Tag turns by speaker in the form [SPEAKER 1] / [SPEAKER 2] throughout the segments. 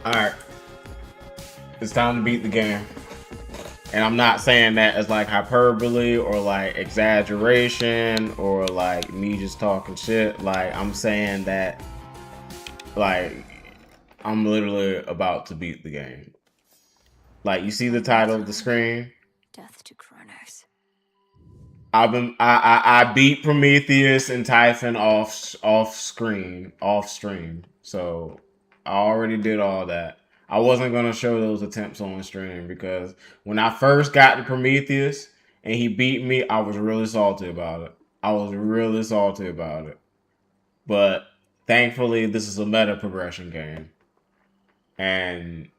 [SPEAKER 1] Alright. It's time to beat the game. And I'm not saying that as like hyperbole or like exaggeration or like me just talking shit. Like, I'm saying that like I'm literally about to beat the game. Like, you see the title of the screen?
[SPEAKER 2] Death to Kronos.
[SPEAKER 1] I beat Prometheus and Typhon off stream. So I already did all that. I wasn't gonna show those attempts on stream because when I first got to Prometheus and he beat me, I was really salty about it. But thankfully, this is a meta progression game, and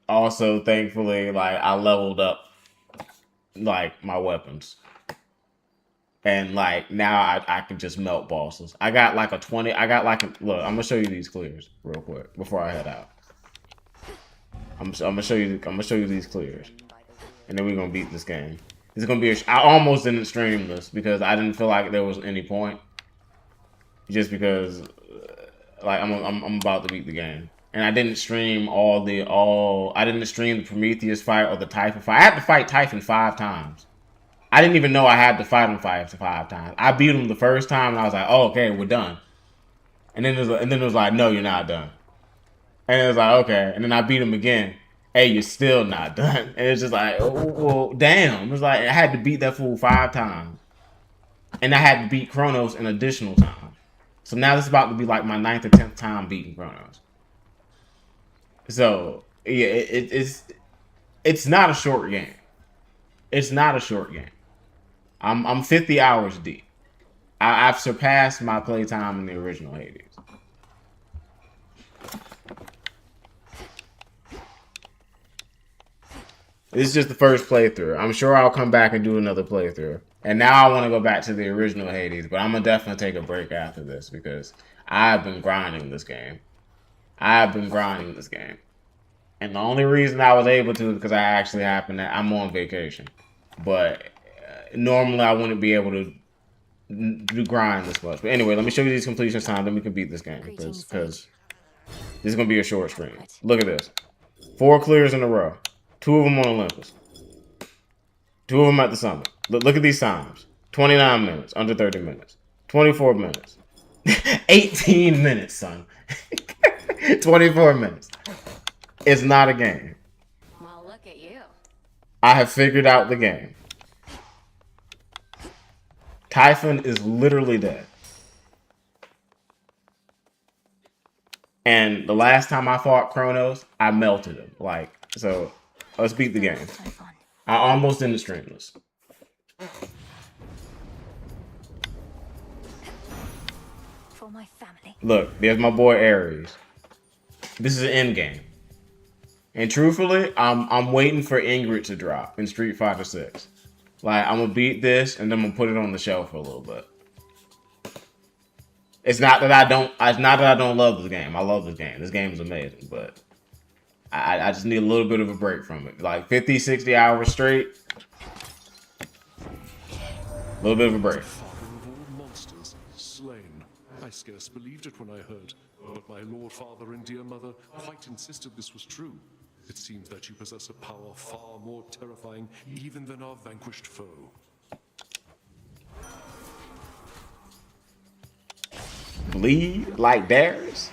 [SPEAKER 1] also thankfully, like, I leveled up like my weapons. And like now I can just melt bosses. I got like a 20. I got like a look. I'm gonna show you these clears real quick before I head out. I'm gonna show you these clears, and then we're gonna beat this game. It's gonna be. I almost didn't stream this because I didn't feel like there was any point. Just because, like I'm about to beat the game, and I didn't stream I didn't stream the Prometheus fight or the Typhon fight. I had to fight Typhon 5 times. I didn't even know I had to fight him five times. I beat him the first time, and I was like, "Oh, okay, we're done." And then it was like, "No, you're not done." And it was like, "Okay." And then I beat him again. Hey, you're still not done. And it's just like, oh, well, damn. It was like I had to beat that fool 5 times, and I had to beat Kronos an additional time. So now this is about to be like my 9th or 10th time beating Kronos. So yeah, it's not a short game. It's not a short game. I'm 50 hours deep. I've surpassed my playtime in the original Hades. This is just the first playthrough. I'm sure I'll come back and do another playthrough. And now I want to go back to the original Hades, but I'm going to definitely take a break after this because I've been grinding this game. And the only reason I was able to is because I actually happened to, I'm on vacation. But normally I wouldn't be able to do grind this much. But anyway, let me show you these completion times, then we can beat this game. Because this is going to be a short stream. Look at this. 4 clears in a row. 2 of them on Olympus. 2 of them at the summit. Look at these times. 29 minutes, under 30 minutes. 24 minutes. 18 minutes, son. 24 minutes. It's not a game.
[SPEAKER 2] Well, look at you.
[SPEAKER 1] I have figured out the game. Typhon is literally dead. And the last time I fought Kronos, I melted him. Like, so let's beat the game. I almost didn't stream this.
[SPEAKER 2] For my family.
[SPEAKER 1] Look, there's my boy Ares. This is an end game. And truthfully, I'm waiting for Ingrid to drop in Street Fighter 6. Like, I'm gonna beat this and then I'm gonna put it on the shelf for a little bit. It's not that I don't love this game. I love this game. This game is amazing, but I just need a little bit of a break from it. Like 50, 60 hours straight. A little bit of a break.
[SPEAKER 3] Father of all monsters, slain. I scarce believed it when I heard, but my lord father and dear mother quite insisted this was true. It seems that you possess a power far more terrifying even than our vanquished foe.
[SPEAKER 1] Bleed like Darius?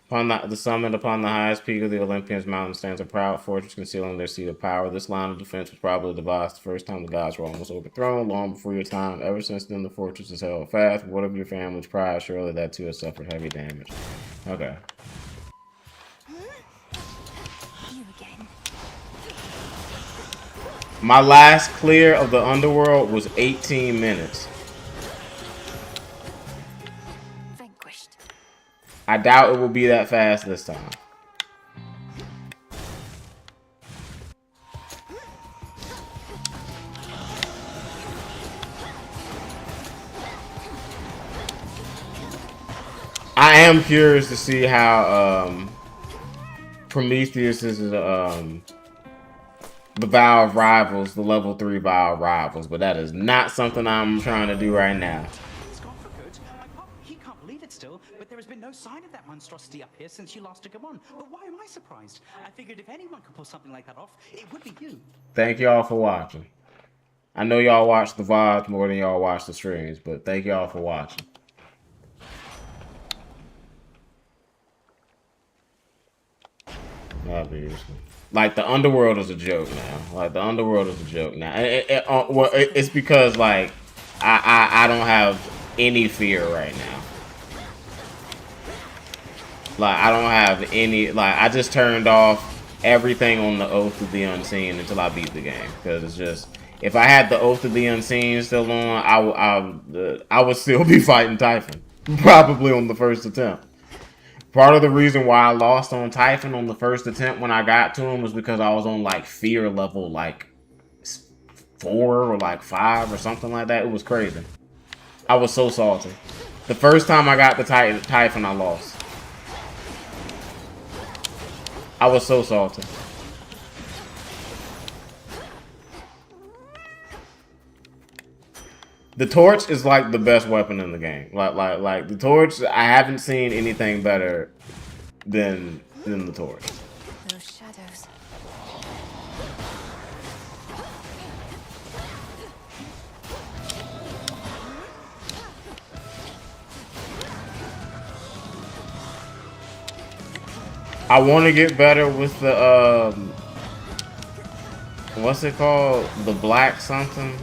[SPEAKER 1] Upon the summit, upon the highest peak of the Olympians mountain, stands a proud fortress concealing their seat of power. This line of defense was probably devised the first time the gods were almost overthrown, long before your time. Ever since then, the fortress is held fast. What of your family's pride? Surely that too has suffered heavy damage. Okay. My last clear of the underworld was 18 minutes.
[SPEAKER 2] Vanquished.
[SPEAKER 1] I doubt it will be that fast this time. I am curious to see how Prometheus is the Valve rivals, the level 3 Valve rivals, but that is not something I'm trying to do right now.
[SPEAKER 4] It's gone for good. He can't believe it still, but there has been no sign of that monstrosity up here since you last took him on. But why am I surprised? I figured if anyone could pull something like that off, it would be you.
[SPEAKER 1] Thank y'all for watching. I know y'all watch the VODs more than y'all watch the streams, but thank y'all for watching. Obviously. Like, the underworld is a joke now. Like, the underworld is a joke now. It's because, like, I don't have any fear right now. Like, I don't have any... Like, I just turned off everything on the Oath of the Unseen until I beat the game. Because it's just... If I had the Oath of the Unseen still on, I would still be fighting Typhon. Probably on the first attempt. Part of the reason why I lost on Typhon on the first attempt when I got to him was because I was on, like, fear level, like, 4 or, like, 5 or something like that. It was crazy. I was so salty. The first time I got the Typhon, I lost. I was so salty. The torch is like the best weapon in the game. Like the torch, I haven't seen anything better than the torch.
[SPEAKER 2] Those shadows.
[SPEAKER 1] I want to get better with the what's it called? The black something.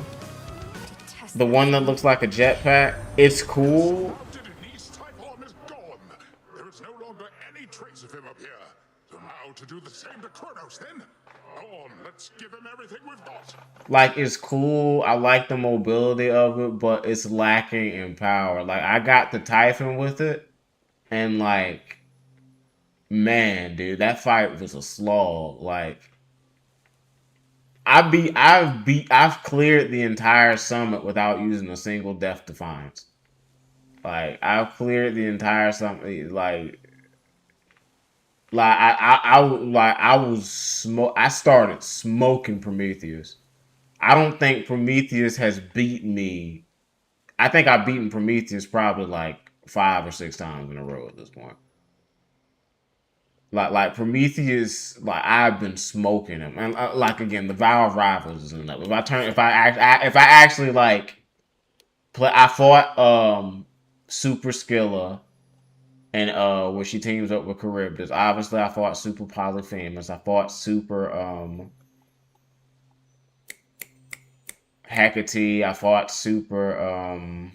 [SPEAKER 1] The one that looks like a jetpack. It's cool.
[SPEAKER 5] Typhon is gone. There is no longer any trace of him up here. So now to do the same to Kronos, then. Go on, let's give him everything we've got.
[SPEAKER 1] Like, it's cool. I like the mobility of it, but it's lacking in power. Like, I got the Typhon with it, and like, man, dude, that fight was a slog. Like, I've cleared the entire summit without using a single Death Defiance. Like, I've cleared the entire summit. I started smoking Prometheus. I don't think Prometheus has beaten me. I think I've beaten Prometheus probably like 5 or 6 times in a row at this point. Like Prometheus, like, I've been smoking him, and like, again, the Valve rivals isn't enough. If I actually like play, I fought Super Skilla, and where she teams up with Charybdis. Obviously, I fought Super Polyphemus. I fought Super Hecate. I fought Super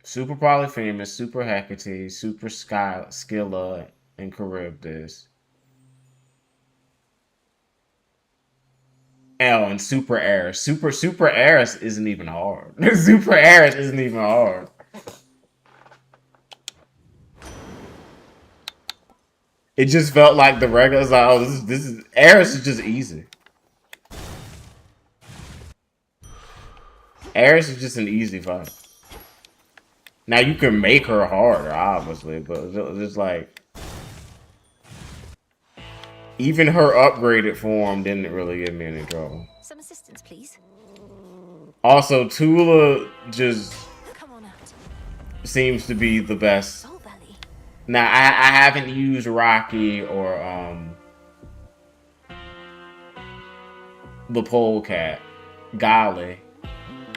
[SPEAKER 1] Super Polyphemus, Super Hecate, Super Scylla, and Charybdis. Oh, and Super Eris. Super Eris isn't even hard. Super Eris isn't even hard. It just felt like the regular. Like, oh, this is Eris is just easy. Eris is just an easy fight. Now, you can make her harder, obviously, but it's just like... Even her upgraded form didn't really give me any trouble.
[SPEAKER 2] Some assistance, please.
[SPEAKER 1] Also, Tula just
[SPEAKER 2] Come on out.
[SPEAKER 1] seems to be the best.
[SPEAKER 2] Soul Valley.
[SPEAKER 1] Now, I haven't used Rocky or the polecat, Golly.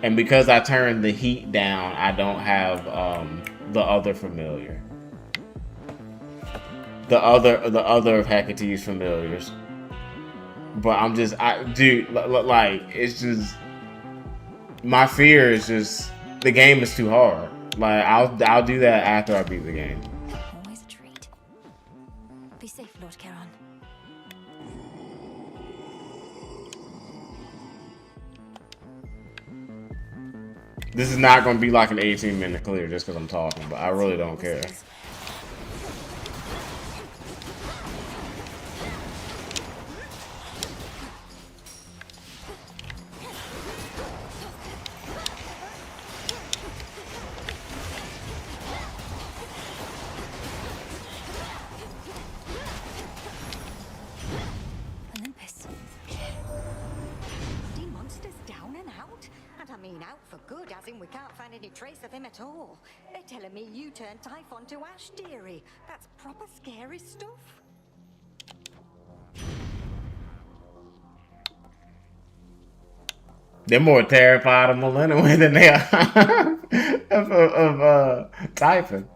[SPEAKER 1] And because I turned the heat down, I don't have the other familiar. The other of Hecate's familiars. But I'm just, dude, like, it's just, my fear is just, the game is too hard. Like, I'll do that after I beat the game.
[SPEAKER 2] Always a treat. Be safe, Lord Charon.
[SPEAKER 1] This is not going to be like an 18-minute clear just because I'm talking, but I really don't care.
[SPEAKER 2] any trace of him at all. They're telling me you turned Typhon to ash, dearie. That's proper scary stuff.
[SPEAKER 1] They're more terrified of Millennium than they are of Typhon.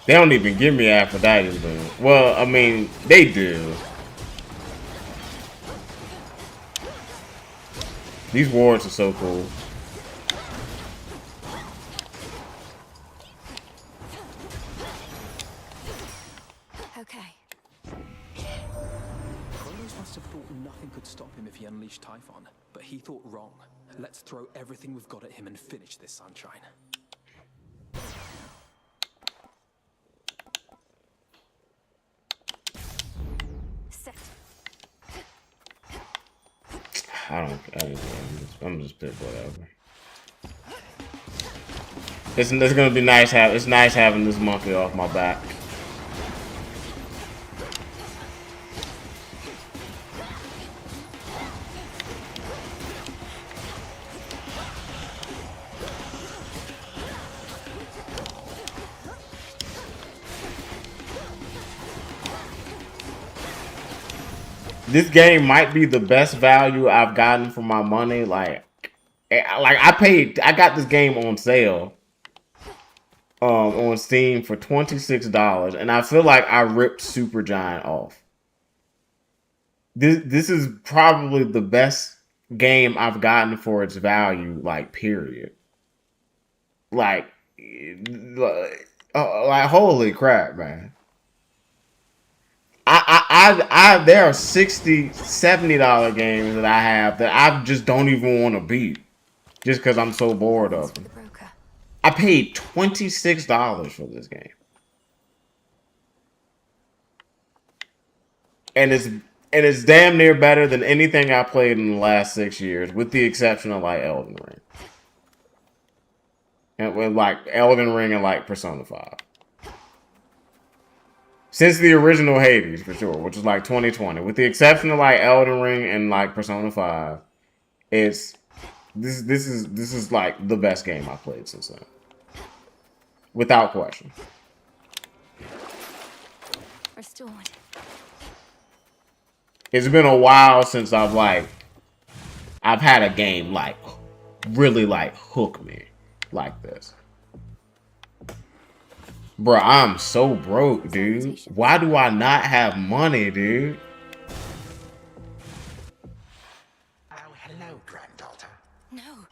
[SPEAKER 1] They don't even give me Aphrodite, dude. Well, I mean, they do. These wards are so cool.
[SPEAKER 2] Okay.
[SPEAKER 6] Kronos must have thought nothing could stop him if he unleashed Typhon, but he thought wrong. Let's throw everything we've got at him and finish this, sunshine.
[SPEAKER 2] Set.
[SPEAKER 1] I don't I'm just pick whatever. It's gonna be nice it's nice having this monkey off my back. This game might be the best value I've gotten for my money. Like I got this game on sale on Steam for $26, and I feel like I ripped Supergiant off. This is probably the best game I've gotten for its value, like period. Like holy crap, man. There are $60, $70 games that I have that I just don't even want to beat just because I'm so bored of them. I paid $26 for this game. And it's damn near better than anything I played in the last 6 years, with the exception of like Elden Ring. And with like Elden Ring and like Persona 5. Since the original Hades, for sure, which is like 2020. With the exception of like Elden Ring and like Persona 5, this is like the best game I've played since then. Without question.
[SPEAKER 2] Restored.
[SPEAKER 1] It's been a while since I've had a game like really like hook me like this. Bro, I'm so broke, dude. Why do I not have money, dude?
[SPEAKER 7] Oh, hello, granddaughter.
[SPEAKER 2] No.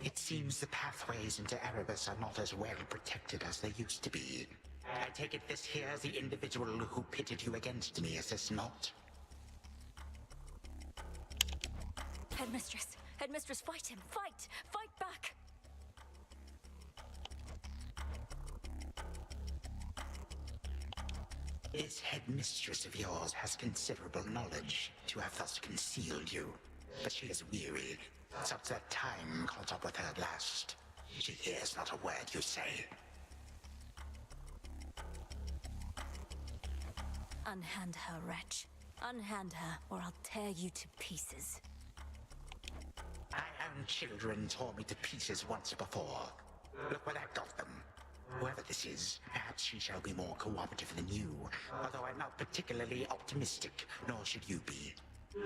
[SPEAKER 7] It seems the pathways into Erebus are not as well protected as they used to be. I take it this here's the individual who pitted you against me, is this not?
[SPEAKER 2] Headmistress. Headmistress, fight him. Fight. Fight back.
[SPEAKER 7] This headmistress of yours has considerable knowledge to have thus concealed you. But she is weary. Such that time caught up with her at last. She hears not a word you say.
[SPEAKER 2] Unhand her, wretch. Unhand her, or I'll tear you to pieces.
[SPEAKER 7] My own children tore me to pieces once before. Look where that got them. Whoever this is, perhaps she shall be more cooperative than you, although I'm not particularly optimistic, nor should you be.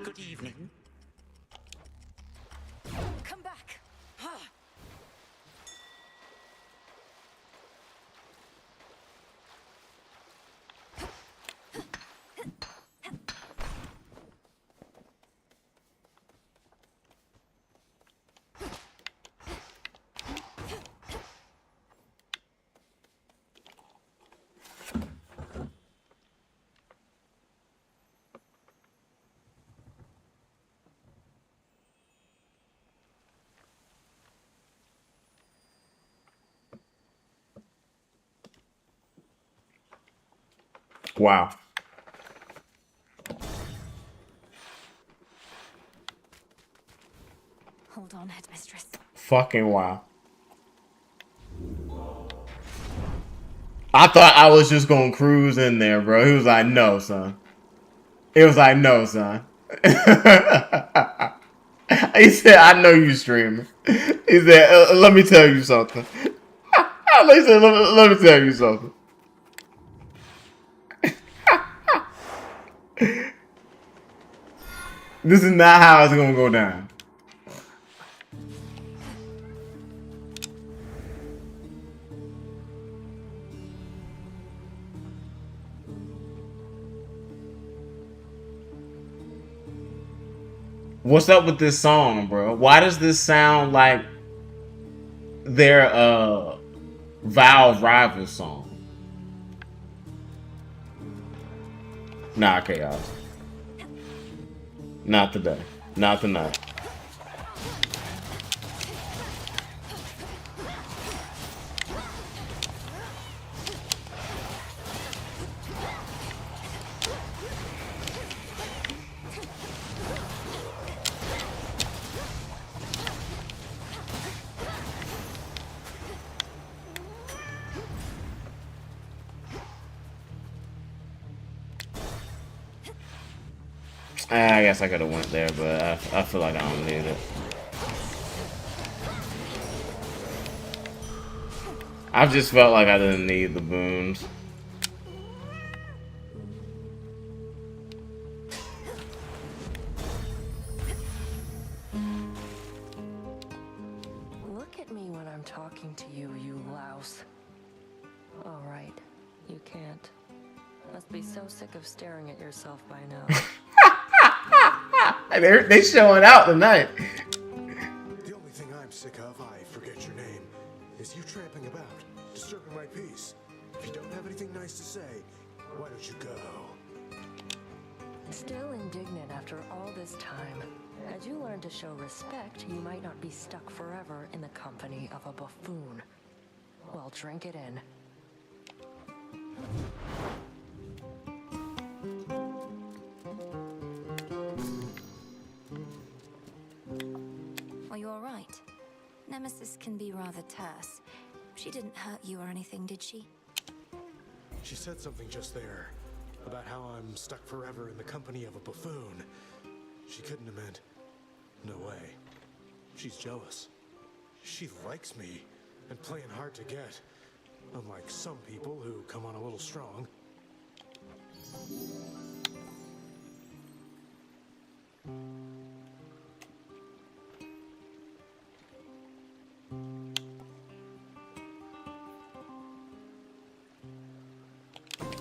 [SPEAKER 7] Good evening.
[SPEAKER 2] Come back!
[SPEAKER 1] Wow. fucking wow. I thought I was just gonna cruise in there, bro. He was like, no, son. It was like, no, son. He said, I know you streaming. He said, let me tell you something. He said, let me tell you something. This is not how it's gonna go down. What's up with this song, bro? Why does this sound like their Valve rival song? Nah, Chaos. Not today. Not tonight. I guess I could have went there, but I feel like I don't need it. I've just felt like I didn't need the boons.
[SPEAKER 8] Look at me when I'm talking to you, you louse. All right, you can't. Must be so sick of staring at yourself by now.
[SPEAKER 1] They showing out tonight.
[SPEAKER 9] The only thing I'm sick of, I forget your name, is you tramping about, disturbing my peace. If you don't have anything nice to say, why don't you go?
[SPEAKER 8] Still indignant after all this time. As you learn to show respect, you might not be stuck forever in the company of a buffoon. Well, drink it in.
[SPEAKER 10] Are you all right? Nemesis can be rather terse. She didn't hurt you or anything, did she?
[SPEAKER 9] She said something just there about how I'm stuck forever in the company of a buffoon. She couldn't have meant... No way. She's jealous. She likes me and playing hard to get. Unlike some people who come on a little strong.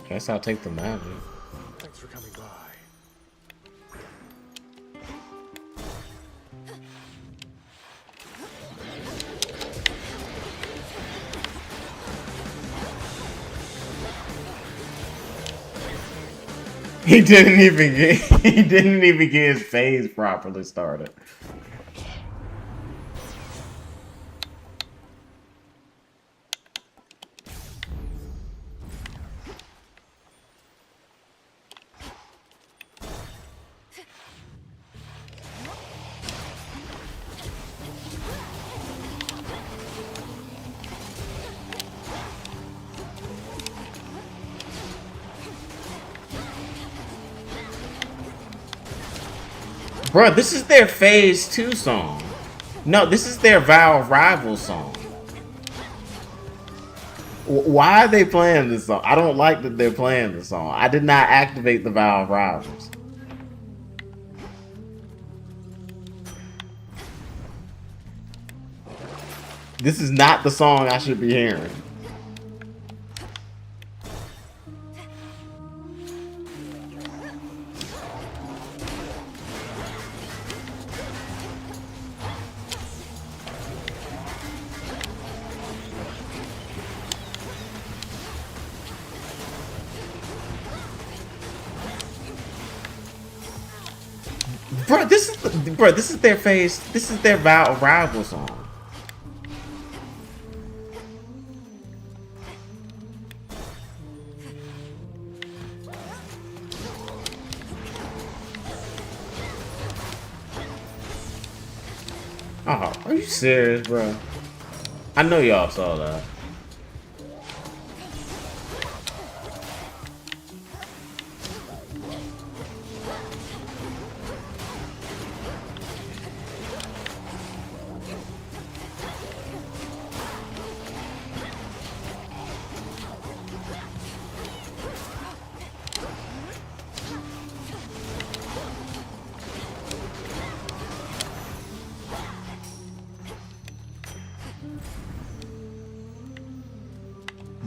[SPEAKER 1] Guess I'll take the magic.
[SPEAKER 9] Thanks for coming by.
[SPEAKER 1] He didn't even get his phase properly started. Bro, this is their Phase 2 song. No, this is their Valve rival song. Why are they playing this song? I don't like that they're playing this song. I did not activate the Valve rivals. This is not the song I should be hearing. This is their phase. This is their rival song. Oh, Are you serious, bro? I know y'all saw that.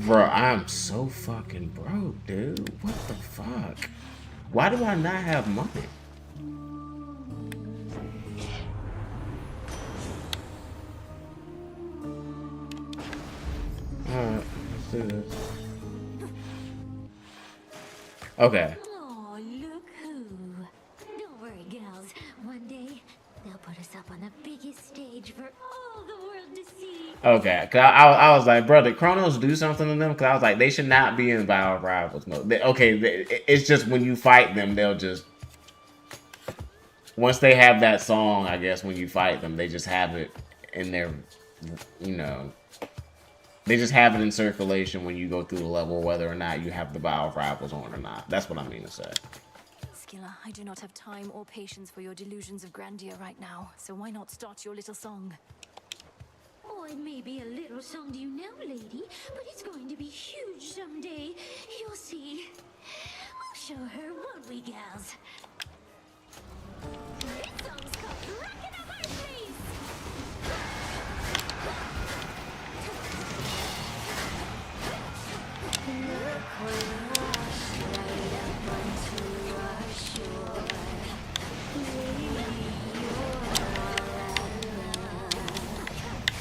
[SPEAKER 1] Bro, I'm so fucking broke, dude. What the fuck? Why do I not have money? Alright, let's do this. Okay.
[SPEAKER 11] Oh, look who. Don't worry, gals. One day, they'll put us up on the biggest stage for all the world to see.
[SPEAKER 1] Okay, cause I was like, bro, did Chronos do something to them? Cause I was like, they should not be in Battle Rivals mode. It's just when you fight them, they'll just once they have that song, I guess when you fight them, they just have it in their, you know, they just have it in circulation when you go through the level, whether or not you have the Battle Rivals on or not. That's what I mean to say.
[SPEAKER 10] Skilla, I do not have time or patience for your delusions of grandeur right now, so why not start your little song?
[SPEAKER 11] Oh, it may be a little song to you now, lady, but it's going to be huge someday. You'll see. We'll show her, won't we, gals? This song's called Rockin' Up Our Space!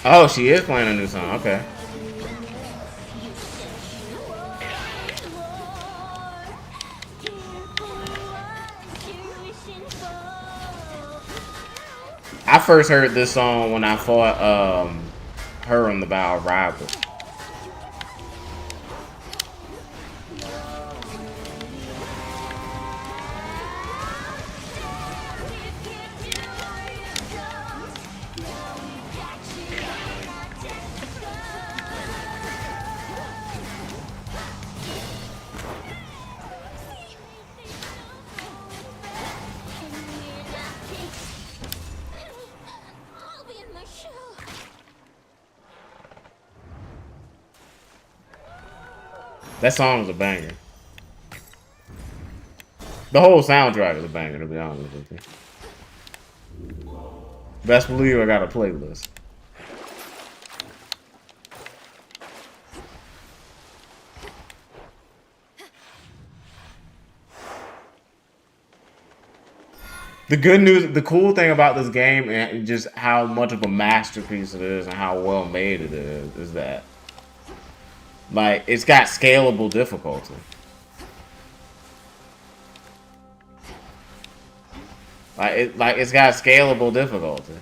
[SPEAKER 1] Oh, she is playing a new song. Okay. I first heard this song when I fought her on the Battle Rival.
[SPEAKER 11] I'll be in my show.
[SPEAKER 1] That song is a banger. The whole soundtrack is a banger, to be honest with you. Best believe I got a playlist. The good news, the cool thing about this game and just how much of a masterpiece it is and how well made it is that like it's got scalable difficulty. Like it's got scalable difficulty.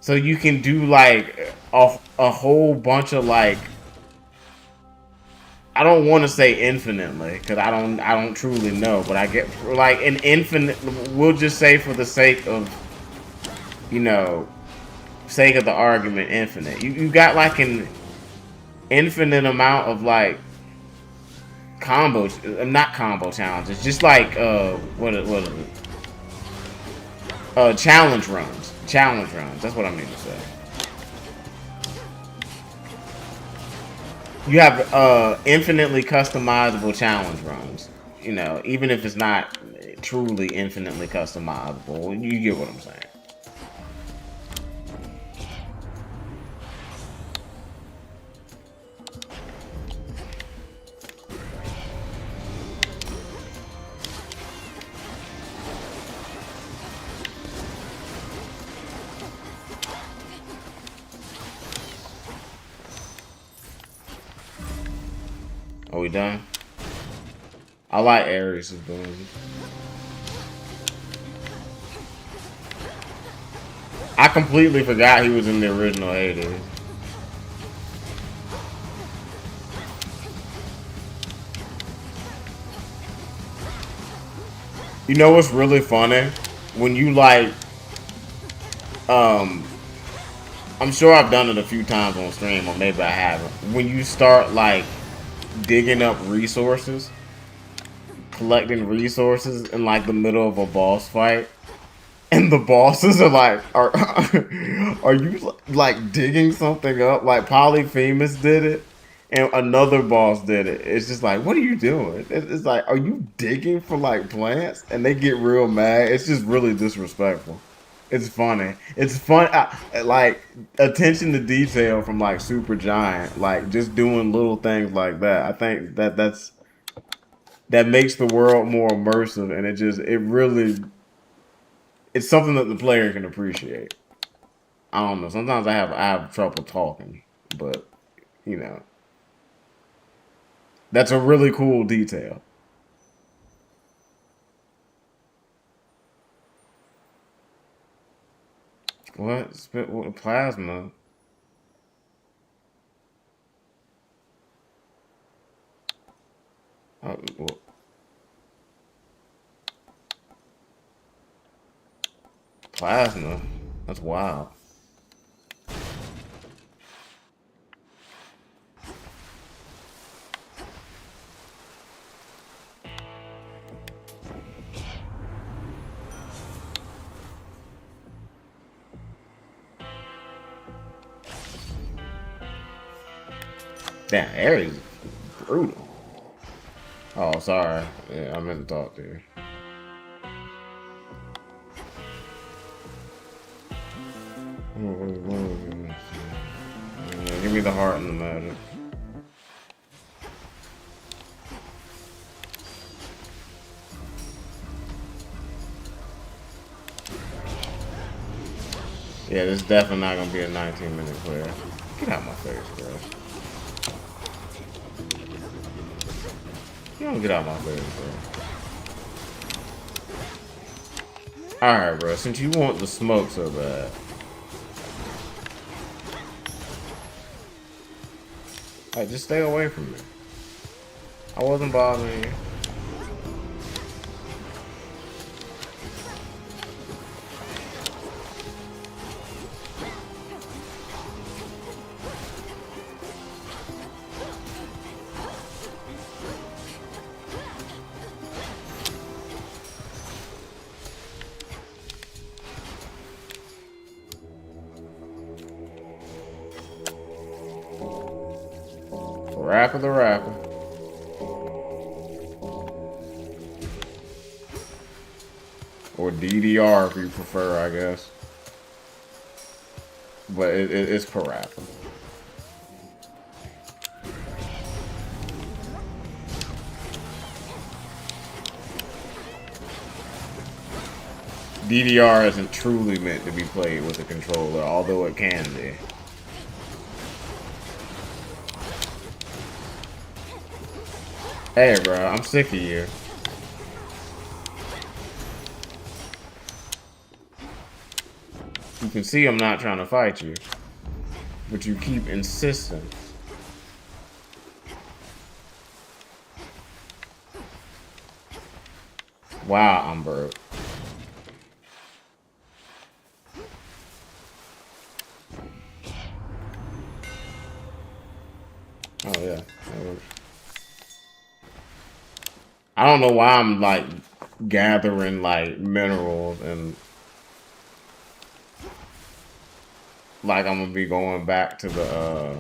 [SPEAKER 1] So you can do like a whole bunch of like I don't want to say infinitely because I don't truly know, but I get like an infinite. We'll just say for the sake of, you know, sake of the argument, infinite. You got like an infinite amount of like not combo challenges, just like what is it? Challenge runs. Challenge runs. That's what I mean to say. You have infinitely customizable challenge runs. You know, even if it's not truly infinitely customizable, you get what I'm saying. Are we done? I like Ares' ability. I completely forgot he was in the original Hades. You know what's really funny? When you like I'm sure I've done it a few times on stream, or maybe I haven't. When you start like digging up resources, collecting resources in like the middle of a boss fight, and the bosses are like, are you like digging something up? Like Polyphemus did it, and another boss did it. It's just like, what are you doing? It's like, are you digging for like plants? And they get real mad. It's just really disrespectful. It's funny. It's fun. Like attention to detail from like Supergiant, like just doing little things like that. I think that makes the world more immersive, and it really it's something that the player can appreciate. I don't know. Sometimes I have trouble talking, but you know, that's a really cool detail. What? Spit with plasma? Well, plasma? That's wild. Damn, Ares brutal. Oh, sorry. Yeah, I meant to talk to you. Yeah, give me the heart and the magic. Yeah, this is definitely not gonna be a 19-minute player. Get out of my face, bro. You don't get out of my face, bro. Alright, bro, since you want the smoke so bad. Alright, just stay away from me. I wasn't bothering you. Rapper the rapper. Or DDR if you prefer, I guess. But it's Parappa. DDR isn't truly meant to be played with a controller, although it can be. Hey, bro, I'm sick of you. You can see I'm not trying to fight you, but you keep insisting. Wow, I'm broke. Oh, yeah. I don't know why I'm, like, gathering, like, minerals and... like I'm gonna be going back to the,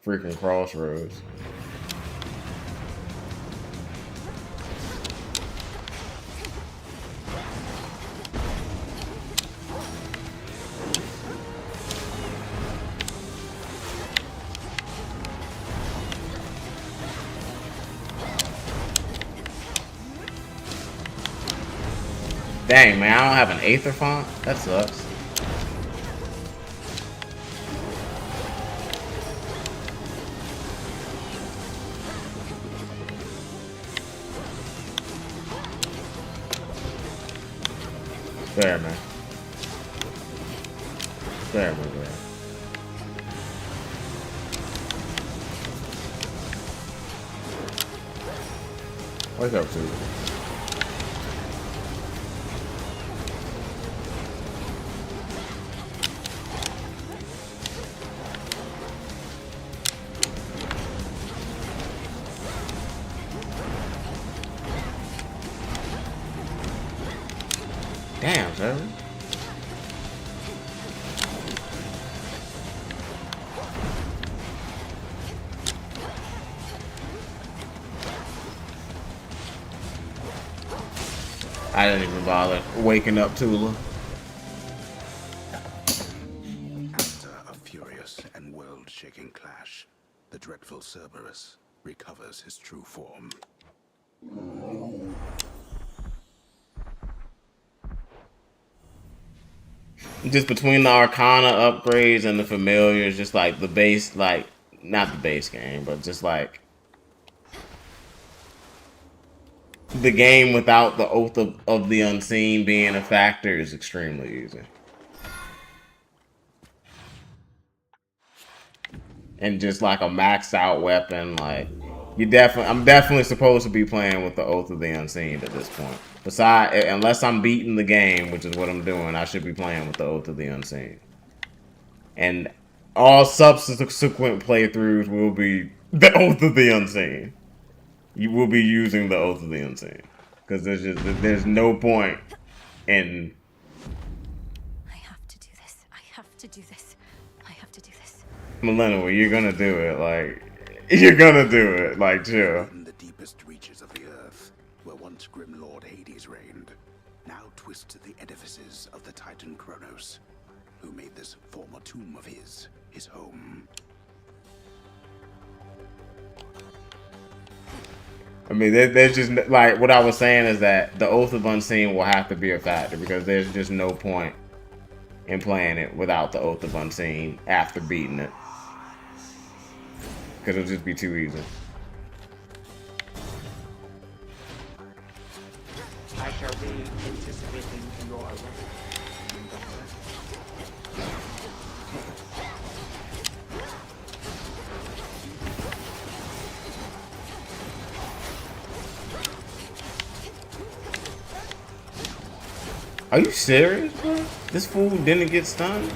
[SPEAKER 1] freaking crossroads. Dang, man, I don't have an Aether font? That sucks. There, man. There, man. There. Wake up, dude. Damn, sir. I didn't even bother waking up Tula.
[SPEAKER 12] After a furious and world-shaking clash, the dreadful Cerberus recovers his true form.
[SPEAKER 1] Just between the Arcana upgrades and the familiars, just like the base, like, not the base game, but just like the game without the Oath of the Unseen being a factor is extremely easy. And just like a maxed out weapon, like I'm definitely supposed to be playing with the Oath of the Unseen at this point. Besides, unless I'm beating the game, which is what I'm doing, I should be playing with the Oath of the Unseen. And all subsequent playthroughs will be the Oath of the Unseen. You will be using the Oath of the Unseen. Because there's no point in...
[SPEAKER 10] I have to do this. I have to do this. I have to do this.
[SPEAKER 1] Millennial, you're gonna do it. Like, you're gonna do it. Like, chill.
[SPEAKER 12] In the deepest reaches of the earth, where once grim Lord Hades reigned, now twists the edifices of the Titan Kronos, who made this former tomb of his home.
[SPEAKER 1] I mean, there's just, like, what I was saying is that the Oath of Unseen will have to be a factor because there's just no point in playing it without the Oath of Unseen after beating it. Because it'll just be too easy.
[SPEAKER 7] I shall be anticipating your arrival.
[SPEAKER 1] Are you serious, bro? This fool didn't get stunned?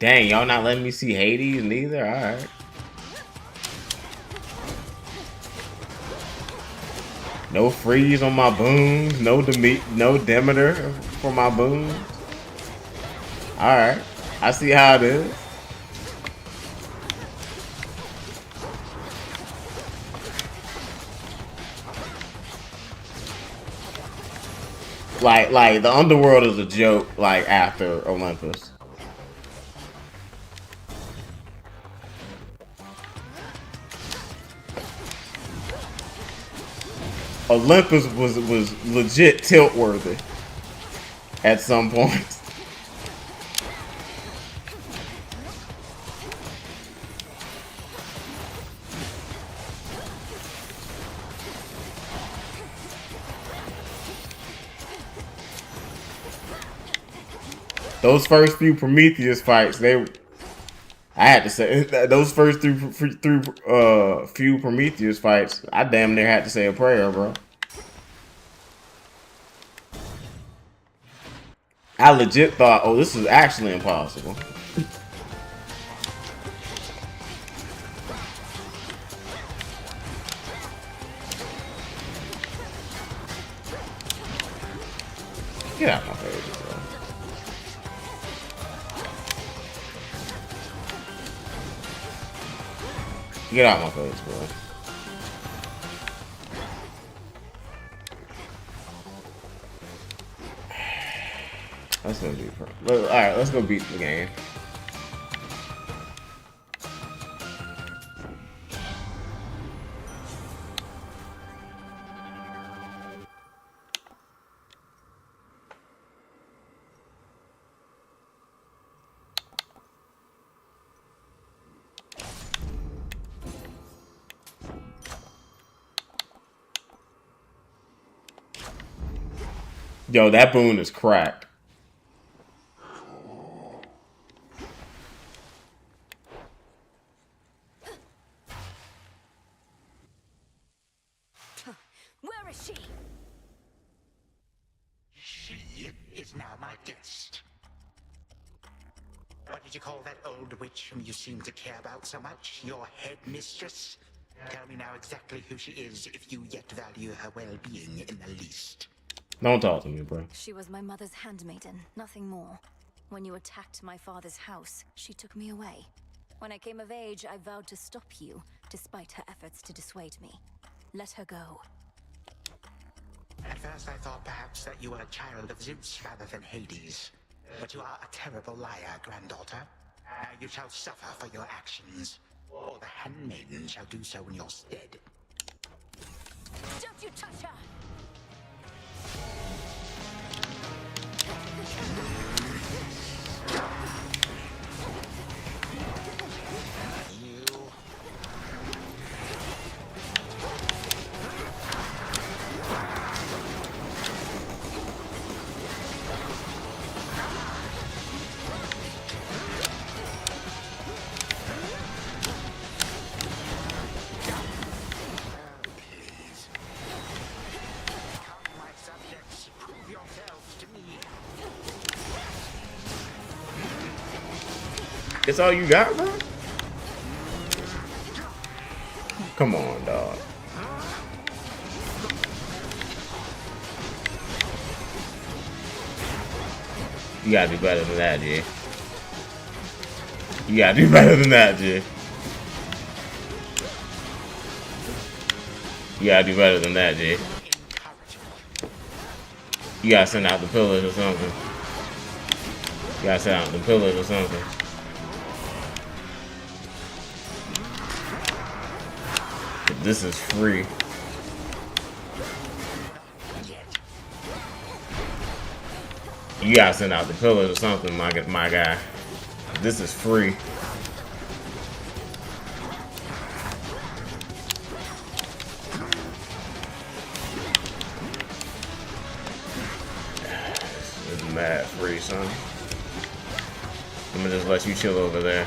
[SPEAKER 1] Dang, y'all not letting me see Hades neither? Alright. No freeze on my boons, no Demeter for my boons. Alright. I see how it is. Like the underworld is a joke, like after Olympus. Olympus was legit tilt worthy at some point. Those first few Prometheus fights, I had to say, those first few Prometheus fights, I damn near had to say a prayer, bro. I legit thought, oh, this is actually impossible. Get out my face, bro. Get out my face, bro. That's gonna be alright, let's go beat the game. Yo, that boon is crack.
[SPEAKER 10] Where is she?
[SPEAKER 7] She is now my guest. What did you call that old witch whom you seem to care about so much? Your headmistress? Tell me now exactly who she is, if you yet value her well-being in the least.
[SPEAKER 1] Don't talk to me, bro.
[SPEAKER 10] She was my mother's handmaiden, nothing more. When you attacked my father's house, she took me away. When I came of age, I vowed to stop you, despite her efforts to dissuade me. Let her go.
[SPEAKER 7] At first I thought perhaps that you were a child of Zeus rather than Hades. But you are a terrible liar, granddaughter. Now you shall suffer for your actions, or the handmaiden shall do so in your stead.
[SPEAKER 10] Don't you touch her!
[SPEAKER 1] That's all you got, bro? Come on, dog. You gotta do better than that, G. You gotta do better than that, G. You gotta do better than that, G. You gotta send out the pillars or something. You gotta send out the pillars or something. This is free. You gotta send out the pillars or something, my guy. This is free. This is mad free, son. I'm gonna just let you chill over there.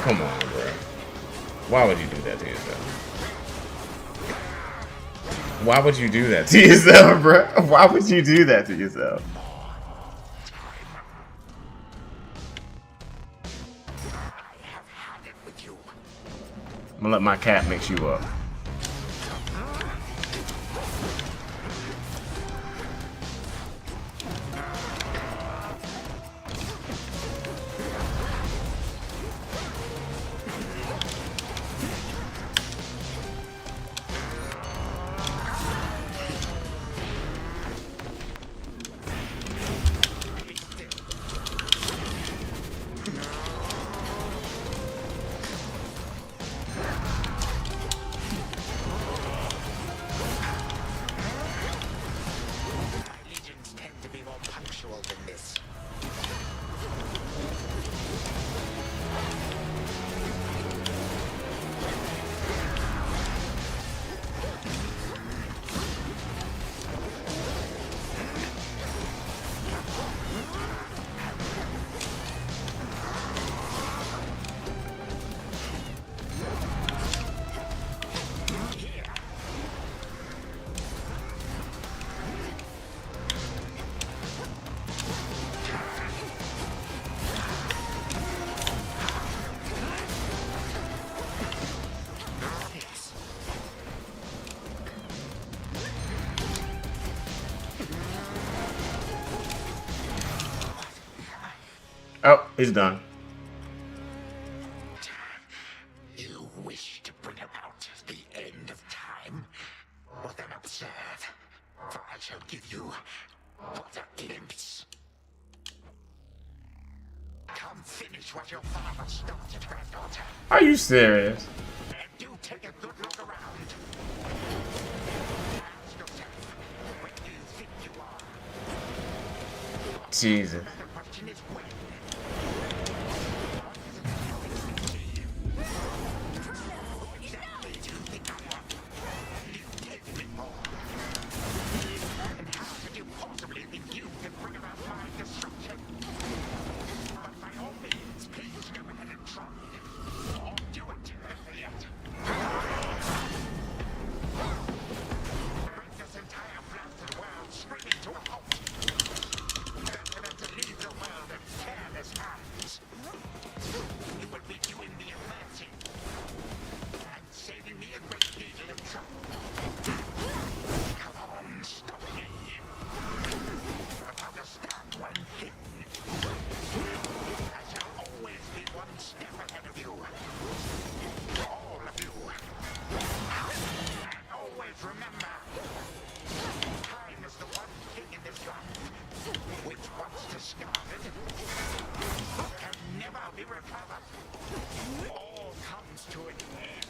[SPEAKER 1] Come on, bro. Why would you do that to yourself? Why would you do that to yourself, bro? Why would you do that to yourself? I'm gonna let my cat mix you up. Oh, he's done.
[SPEAKER 7] You wish to bring about the end of time? Well then observe, for I shall give you but a glimpse. Come finish what your father started, granddaughter.
[SPEAKER 1] Are you serious?
[SPEAKER 7] And do take a good look around. Ask yourself, where do you think you are?
[SPEAKER 1] Jesus.
[SPEAKER 7] The question is when. can never be recovered. All comes to an end.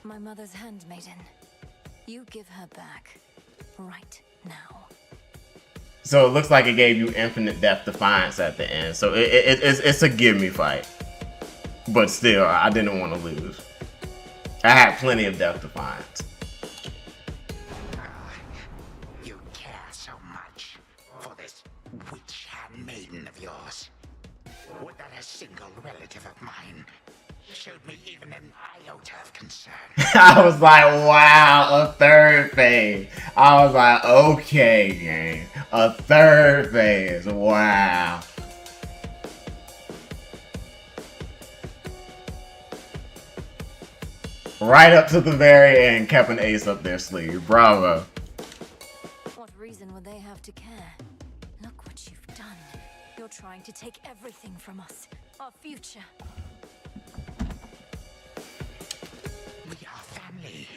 [SPEAKER 10] My mother's handmaiden. You give her back. Right now.
[SPEAKER 1] So it looks like it gave you infinite depth defiance at the end. So it's a give me fight. But still, I didn't want to lose. I had plenty of depth defiance.
[SPEAKER 7] You care so much for this witch handmaiden of yours. Would that a single relative of mine showed me even an iota of concern?
[SPEAKER 1] I was like, wow, a third phase. I was like, okay, game. A third phase. Wow. Right up to the very end, kept an ace up their sleeve. Bravo.
[SPEAKER 10] What reason would they have to care? Look what you've done. You're trying to take everything from us. Our future.
[SPEAKER 7] We are family.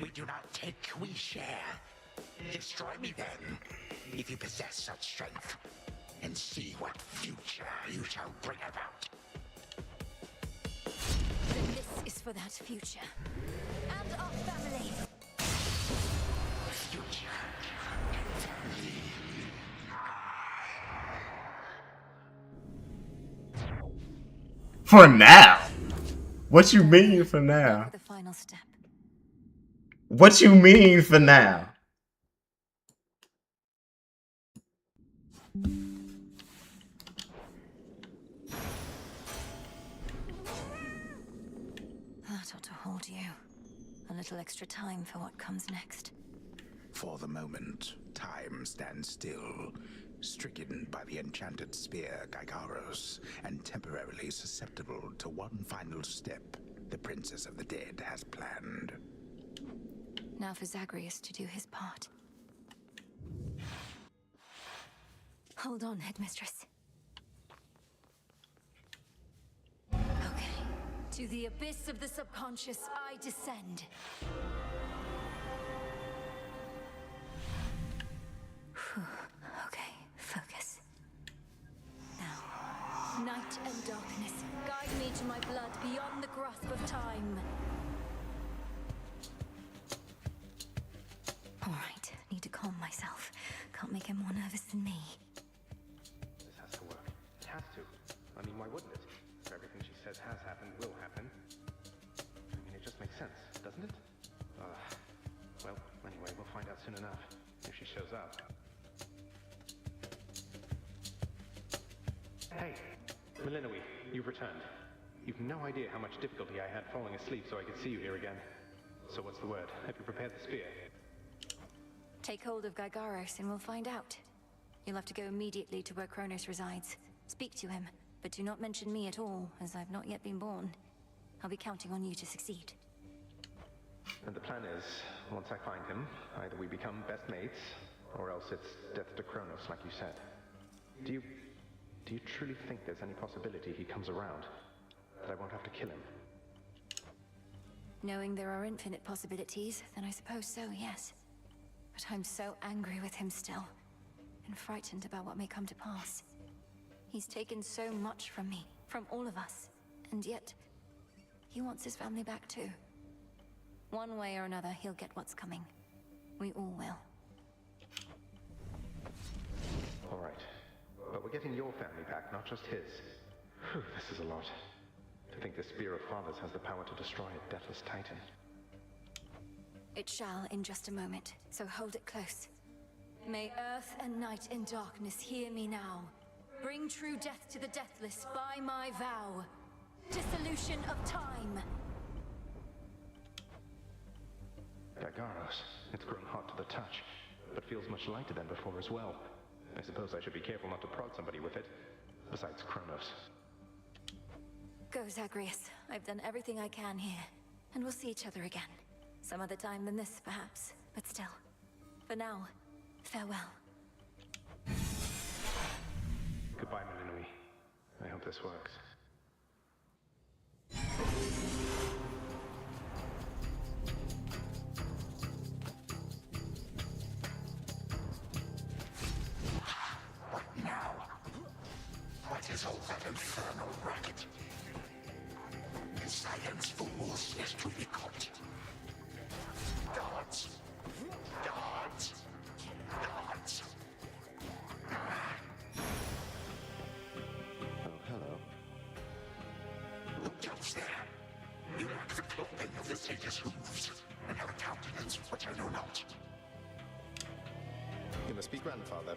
[SPEAKER 7] We do not take, we share. Destroy me then, if you possess such strength, and see what future you shall bring about.
[SPEAKER 10] Then this is for that future. And our family.
[SPEAKER 7] Future. Family.
[SPEAKER 1] For now. What you mean for now?
[SPEAKER 10] The final step.
[SPEAKER 1] What you mean for now?
[SPEAKER 10] That ought to hold you. A little extra time for what comes next.
[SPEAKER 12] For the moment, time stands still, stricken by the enchanted spear Gygaros, and temporarily susceptible to one final step the Princess of the Dead has planned.
[SPEAKER 10] Now for Zagreus to do his part. Hold on, Headmistress. Okay. To the abyss of the subconscious, I descend. Okay, focus. Now, night and darkness, guide me to my blood beyond the grasp of time. All right, need to calm myself. Can't make him more nervous than me.
[SPEAKER 13] This has to work. It has to. I mean, why wouldn't it? If everything she says has happened, will happen. I mean, it just makes sense, doesn't it? Well, anyway, we'll find out soon enough. If she shows up. Hey, Melinoe, you've returned. You've no idea how much difficulty I had falling asleep so I could see you here again. So what's the word? Have you prepared the spear?
[SPEAKER 10] Take hold of Gygaros and we'll find out. You'll have to go immediately to where Kronos resides. Speak to him, but do not mention me at all, as I've not yet been born. I'll be counting on you to succeed.
[SPEAKER 13] And the plan is, once I find him, either we become best mates, or else it's death to Kronos, like you said. Do you truly think there's any possibility he comes around? That I won't have to kill him?
[SPEAKER 10] Knowing there are infinite possibilities, then I suppose so, yes. But I'm so angry with him still, and frightened about what may come to pass. He's taken so much from me, from all of us, and yet, he wants his family back too. One way or another, he'll get what's coming. We all will.
[SPEAKER 13] All right. But we're getting your family back, not just his. Whew, this is a lot. To think the Spear of Fathers has the power to destroy a deathless titan.
[SPEAKER 10] It shall in just a moment, so hold it close. May earth and night and darkness hear me now. Bring true death to the deathless by my vow. Dissolution of time.
[SPEAKER 13] Gargaros, it's grown hot to the touch, but feels much lighter than before as well. I suppose I should be careful not to prod somebody with it, besides Kronos.
[SPEAKER 10] Go, Zagreus. I've done everything I can here, and we'll see each other again. Some other time than this, perhaps, but still. For now, farewell.
[SPEAKER 13] Goodbye, Melinui. I hope this works.
[SPEAKER 5] What now? What is all that infernal racket? Silence, fools, lest we be caught. Guards! Guards! Guards!
[SPEAKER 13] Oh, hello.
[SPEAKER 5] Who goes there? You lack the clothing of the sage's hooves, and have a countenance which I know not.
[SPEAKER 6] You must be grandfather.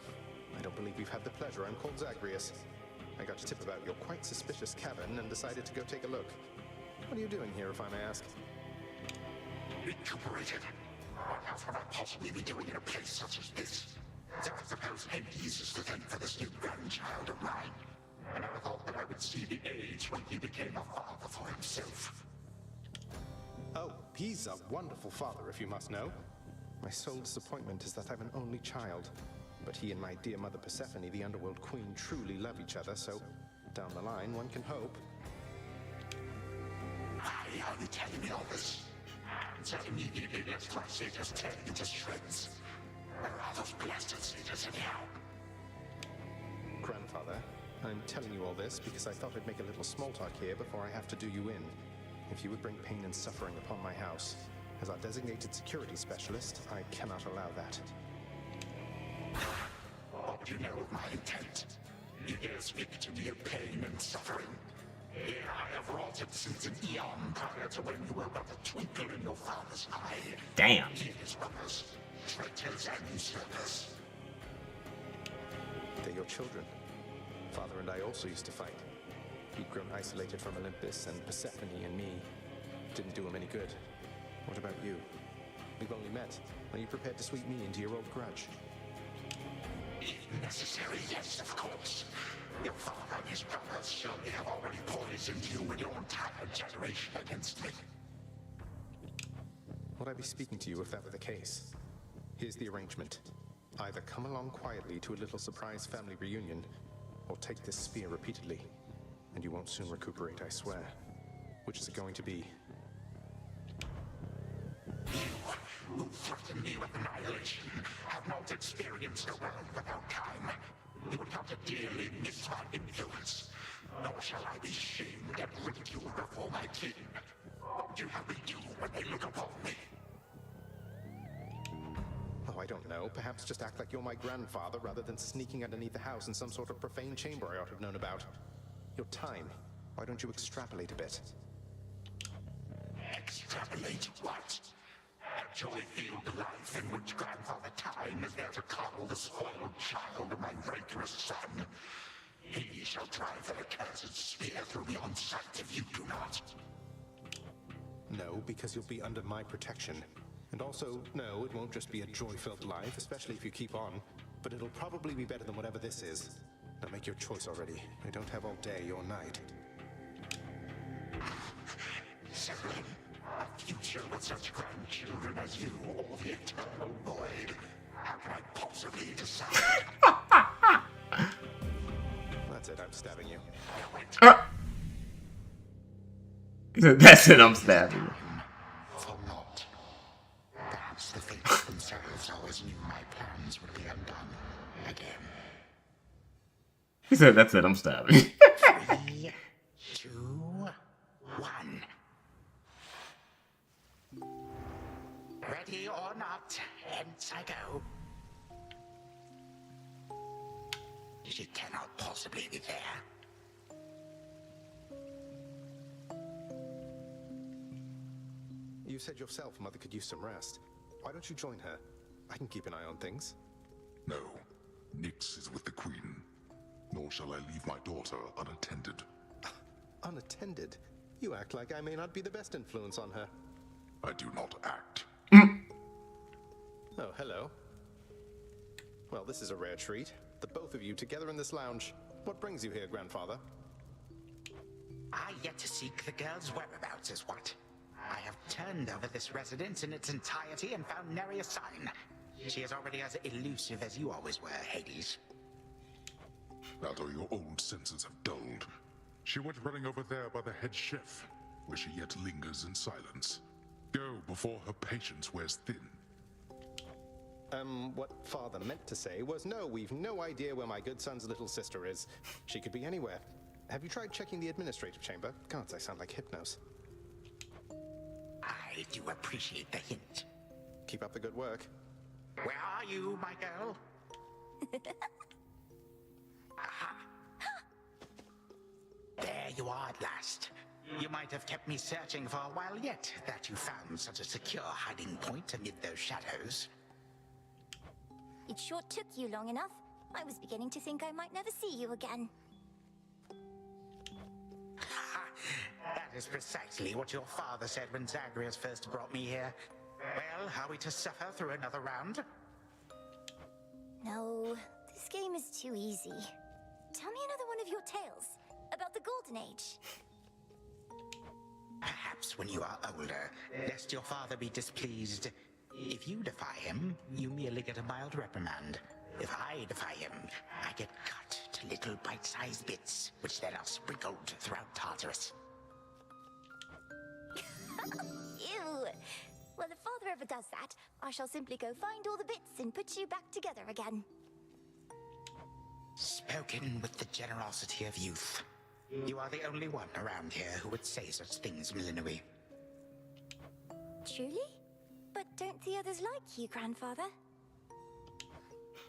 [SPEAKER 6] I don't believe we've had the pleasure. I'm called Zagreus. I got a tip about your quite suspicious cabin and decided to go take a look. What are you doing here, if I may ask?
[SPEAKER 5] Recuperated. What else would I possibly be doing in a place such as this? So I suppose Hades is to thank for this new grandchild of mine. I never thought that I would see the age when he became a father for himself.
[SPEAKER 6] Oh, he's a wonderful father, if you must know. My sole disappointment is that I'm an only child. But he and my dear mother Persephone, the Underworld Queen, truly love each other, so down the line, one can hope.
[SPEAKER 5] Why are you telling me all this? So immediately let's try satyrs tear you to shreds. Where are those blasted satyrs anyhow?
[SPEAKER 6] Grandfather, I'm telling you all this because I thought I'd make a little small talk here before I have to do you in. If you would bring pain and suffering upon my house, as our designated security specialist, I cannot allow that.
[SPEAKER 5] What do you know of my intent? You dare speak to me of pain and suffering? Here I have wrought it since an eon prior to when you were but a twinkle in your father's eye.
[SPEAKER 1] Damn.
[SPEAKER 5] He and his brothers, traitors and usurpers.
[SPEAKER 6] They're your children. Father and I also used to fight. He'd grown isolated from Olympus, and Persephone and me didn't do him any good. What about you? We've only met. Are you prepared to sweep me into your old grudge?
[SPEAKER 5] If necessary, yes, of course. Your father and his brothers surely have already poisoned you and your entire generation against me.
[SPEAKER 6] Would I be speaking to you if that were the case? Here's the arrangement. Either come along quietly to a little surprise family reunion, or take this spear repeatedly, and you won't soon recuperate, I swear. Which is it going to be?
[SPEAKER 5] You, who threaten me with annihilation, have not experienced a world without time. You would come to dearly miss my influence. Nor shall I be shamed and ridiculed before my kin. What would you have me do when they look upon me?
[SPEAKER 6] Oh, I don't know. Perhaps just act like you're my grandfather rather than sneaking underneath the house in some sort of profane chamber I ought to have known about. Your time. Why don't you extrapolate a bit?
[SPEAKER 5] Extrapolate what? Actually feel the life in which Grandfather Time is there to coddle the spoiled child of my rancorous son. He shall drive the accursed spear through me on sight if you do not.
[SPEAKER 6] No, because you'll be under my protection. And also, no, it won't just be a joy-filled life, especially if you keep on. But it'll probably be better than whatever this is. Now make your choice already. I don't have all day or night.
[SPEAKER 5] Sibling, a future with such grandchildren as you, or the eternal void. How can I possibly decide?
[SPEAKER 6] That's it, I'm stabbing you.
[SPEAKER 1] That's it, I'm stabbing you.
[SPEAKER 5] For naught. Perhaps the fates themselves always knew my plans would be undone again.
[SPEAKER 1] He said, that's it, I'm stabbing.
[SPEAKER 5] 3, 2, 1. Ready or not, hence I go. She cannot possibly be there.
[SPEAKER 6] You said yourself Mother could use some rest. Why don't you join her? I can keep an eye on things.
[SPEAKER 5] No. Nyx is with the Queen. Nor shall I leave my daughter unattended.
[SPEAKER 6] Unattended? You act like I may not be the best influence on her.
[SPEAKER 5] I do not act.
[SPEAKER 6] Oh, hello. Well, this is a rare treat. The both of you together in this lounge. What brings you here, Grandfather?
[SPEAKER 7] I yet to seek the girl's whereabouts is what. I have turned over this residence in its entirety and found nary a sign. She is already as elusive as you always were, Hades.
[SPEAKER 5] That or your old senses have dulled. She went running over there by the head chef, where she yet lingers in silence. Go before her patience wears thin.
[SPEAKER 6] What Father meant to say was no, we've no idea where my good son's little sister is. She could be anywhere. Have you tried checking the administrative chamber? Gods, I sound like Hypnos.
[SPEAKER 7] I do appreciate the hint.
[SPEAKER 6] Keep up the good work.
[SPEAKER 7] Where are you, my girl? Aha. There you are at last. You might have kept me searching for a while yet, that you found such a secure hiding point amid those shadows.
[SPEAKER 10] It sure took you long enough. I was beginning to think I might never see you again.
[SPEAKER 7] That is precisely what your father said when Zagreus first brought me here. Well, are we to suffer through another round?
[SPEAKER 10] No, this game is too easy. Tell me another one of your tales about the Golden Age.
[SPEAKER 7] Perhaps when you are older, lest your father be displeased. If you defy him, you merely get a mild reprimand. If I defy him, I get cut to little bite-sized bits, which then are sprinkled throughout Tartarus.
[SPEAKER 10] Ew! Well, if father ever does that, I shall simply go find all the bits and put you back together again.
[SPEAKER 7] Spoken with the generosity of youth. You are the only one around here who would say such things, Millenary.
[SPEAKER 10] Truly? But don't the others like you, Grandfather?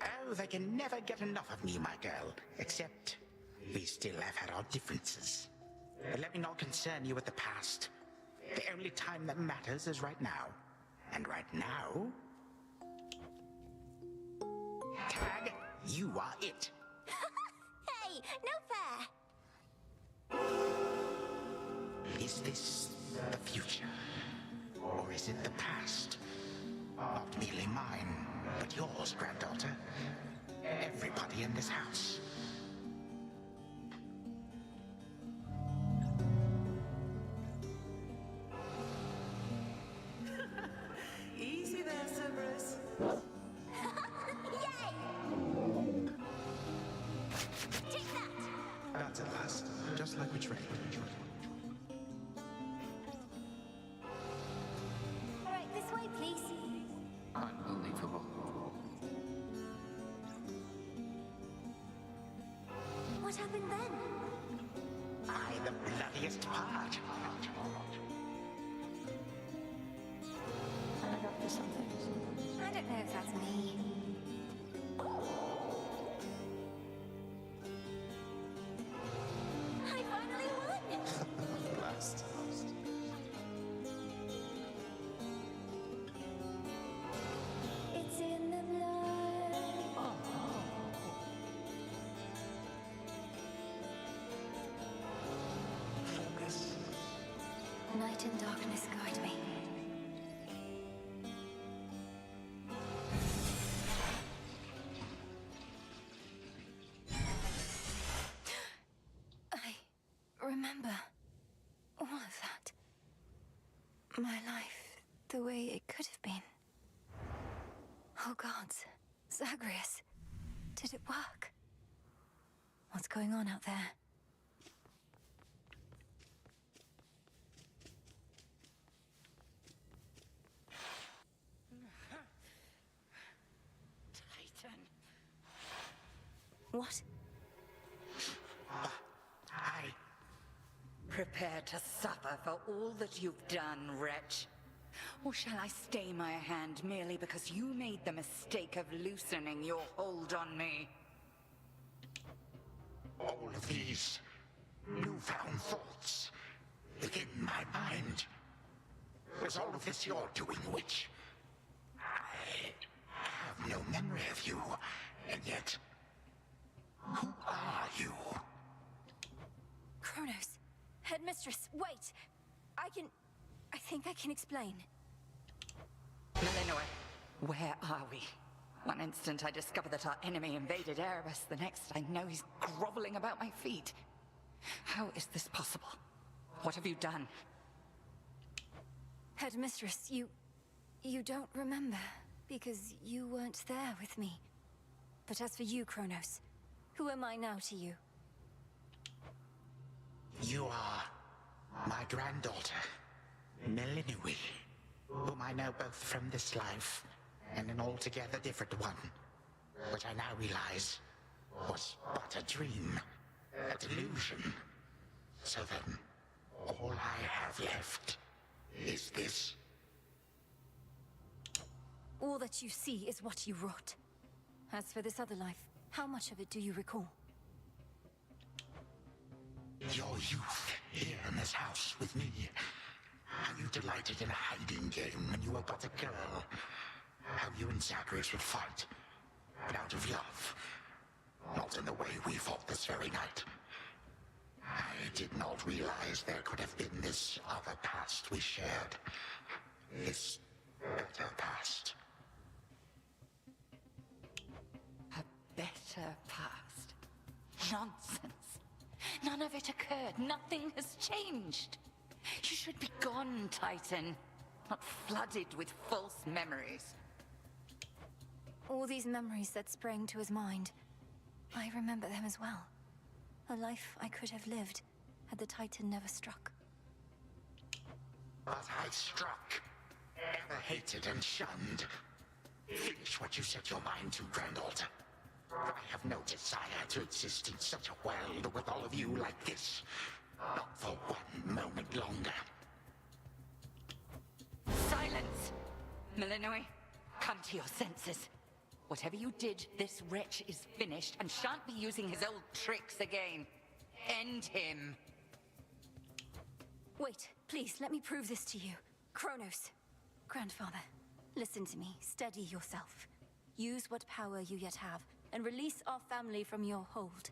[SPEAKER 7] Oh, they can never get enough of me, my girl. Except, we still have had our differences. But let me not concern you with the past. The only time that matters is right now. And right now... Tag, you are it.
[SPEAKER 10] Hey, no fair!
[SPEAKER 7] Is this the future? Or is it the past? Not merely mine, but yours, granddaughter. Everybody in this house.
[SPEAKER 2] Easy there, Cerberus.
[SPEAKER 10] Yay! Take that!
[SPEAKER 6] That's at last. Just like we trained.
[SPEAKER 10] Right, this way, please.
[SPEAKER 13] Unbelievable.
[SPEAKER 10] What happened then?
[SPEAKER 7] The bloodiest part.
[SPEAKER 8] I'm up to something.
[SPEAKER 10] I don't know if that's me. I finally won!
[SPEAKER 6] Last.
[SPEAKER 10] It's in the blood.
[SPEAKER 6] Focus.
[SPEAKER 10] Night and darkness guide me. I remember all of that. My life, the way it could have been. Oh gods, Zagreus, did it work? What's going on out there?
[SPEAKER 2] Titan.
[SPEAKER 10] What?
[SPEAKER 2] Prepare to suffer for all that you've done, wretch. Or shall I stay my hand merely because you made the mistake of loosening your hold on me?
[SPEAKER 5] All of these newfound thoughts within my mind. Is all of
[SPEAKER 7] this your doing, witch? I have no memory of you, and yet... Who are you?
[SPEAKER 10] Kronos. Headmistress, wait! I think I can explain.
[SPEAKER 2] Illinois, where are we? One instant I discover that our enemy invaded Erebus, the next I know he's groveling about my feet. How is this possible? What have you done?
[SPEAKER 10] Headmistress, you don't remember, because you weren't there with me. But as for you, Kronos, who am I now to you?
[SPEAKER 7] You are my granddaughter, Melinui, whom I know both from this life and an altogether different one, which I now realize was but a dream, a delusion. So then, all I have left is this.
[SPEAKER 10] All that you see is what you wrought. As for this other life, how much of it do you recall?
[SPEAKER 7] Your youth here in this house with me. How you delighted in a hiding game when you were but a girl. How you and Zagreus would fight, but out of love. Not in the way we fought this very night. I did not realize there could have been this other past we shared. This better past.
[SPEAKER 2] A better past? Nonsense. None of it occurred. Nothing has changed. You should be gone, Titan. Not flooded with false memories.
[SPEAKER 10] All these memories that sprang to his mind, I remember them as well. A life I could have lived had the Titan never struck.
[SPEAKER 7] But I struck. Ever hated and shunned. Finish what you set your mind to, granddaughter. I have no desire to exist in such a world with all of you like this. Not for one moment longer.
[SPEAKER 2] Silence! Melinoi, come to your senses. Whatever you did, this wretch is finished and shan't be using his old tricks again. End him.
[SPEAKER 10] Wait, please, let me prove this to you. Kronos. Grandfather, listen to me. Steady yourself. Use what power you yet have, and release our family from your hold.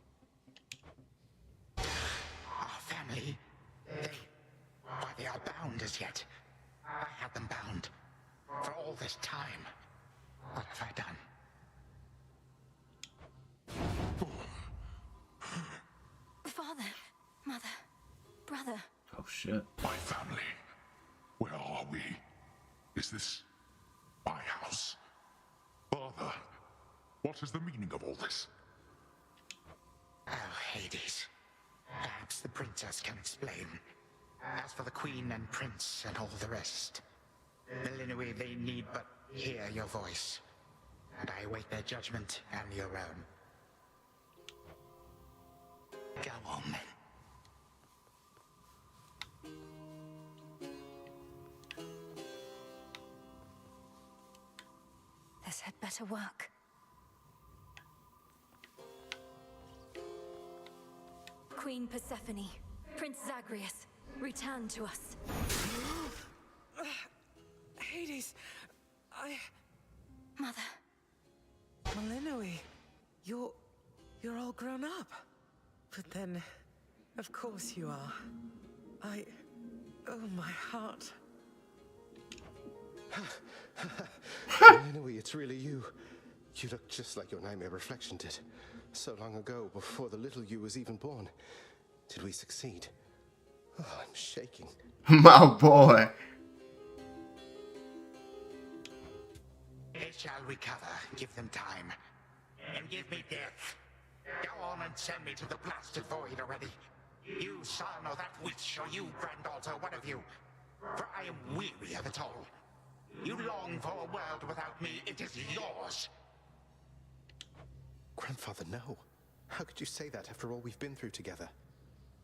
[SPEAKER 7] Our family? Why, they are bound as yet. I had them bound. For all this time. What have I done?
[SPEAKER 10] Father, mother, brother.
[SPEAKER 1] Oh shit.
[SPEAKER 5] My family. Where are we? Is this my house? Father, what is the meaning of all this?
[SPEAKER 7] Oh, Hades. Perhaps the princess can explain. As for the queen and prince and all the rest, Melinui, they need but hear your voice. And I await their judgment and your own. Go on, then.
[SPEAKER 10] This had better work. Queen Persephone, Prince Zagreus, return to us.
[SPEAKER 14] Hades,
[SPEAKER 10] Mother.
[SPEAKER 14] Melinui, you're all grown up. But then, of course you are. Oh, my heart.
[SPEAKER 6] Melinui, it's really you. You look just like your nightmare reflection did. So long ago, before the little you was even born. Did we succeed? Oh, I'm shaking.
[SPEAKER 1] My boy.
[SPEAKER 7] They shall recover. Give them time. And give me death. Go on and send me to the blasted void already. You son or that witch, or you granddaughter, one of you. For I am weary of it all. You long for a world without me. It is yours.
[SPEAKER 6] Grandfather, no. How could you say that after all we've been through together?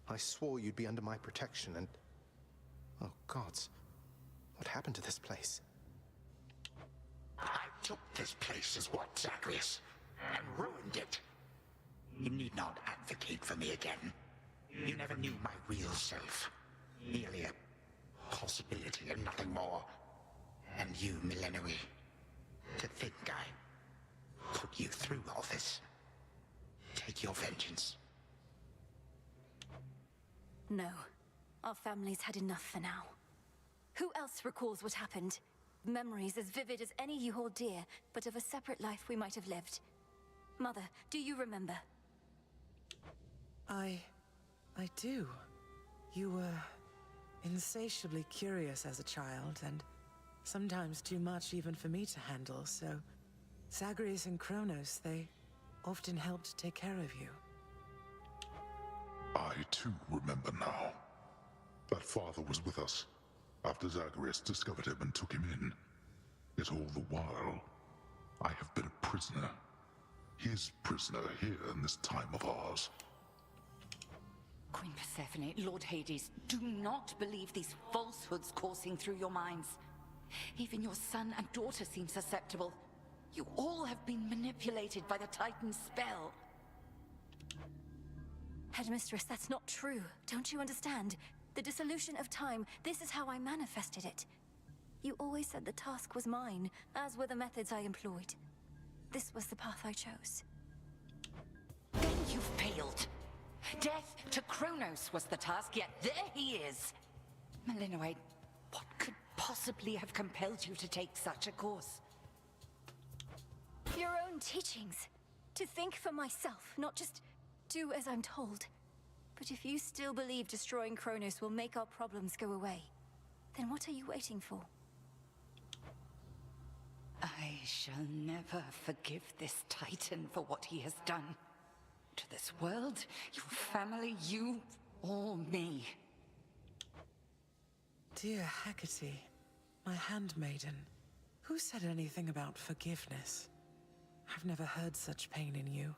[SPEAKER 6] I swore you'd be under my protection and... Oh, gods. What happened to this place?
[SPEAKER 7] I took this place as what, Zagreus? And ruined it. You need not advocate for me again. You never knew my real self. Merely a possibility and nothing more. And you, Millenoi. To think I put you through all this. Take your vengeance.
[SPEAKER 10] No. Our family's had enough for now. Who else recalls what happened? Memories as vivid as any you hold dear, but of a separate life we might have lived. Mother, do you remember?
[SPEAKER 14] I do. You were insatiably curious as a child, and sometimes too much even for me to handle, so Zagreus and Kronos, they often helped take care of you.
[SPEAKER 5] I too remember now. That father was with us after Zagreus discovered him and took him in. Yet all the while, I have been a prisoner. His prisoner here in this time of ours.
[SPEAKER 2] Queen Persephone, Lord Hades, do not believe these falsehoods coursing through your minds. Even your son and daughter seem susceptible. You all have been manipulated by the Titan's spell.
[SPEAKER 10] Headmistress, that's not true. Don't you understand? The dissolution of time, this is how I manifested it. You always said the task was mine, as were the methods I employed. This was the path I chose.
[SPEAKER 2] Then you failed. Death to Kronos was the task, yet there he is. Millenoi, what could possibly have compelled you to take such a course?
[SPEAKER 10] Your own teachings. To think for myself, not just do as I'm told. But if you still believe destroying Kronos will make our problems go away, then what are you waiting for?
[SPEAKER 2] I shall never forgive this Titan for what he has done. To this world, your family, you, or me.
[SPEAKER 14] Dear Hecate, my handmaiden, who said anything about forgiveness? I've never heard such pain in you.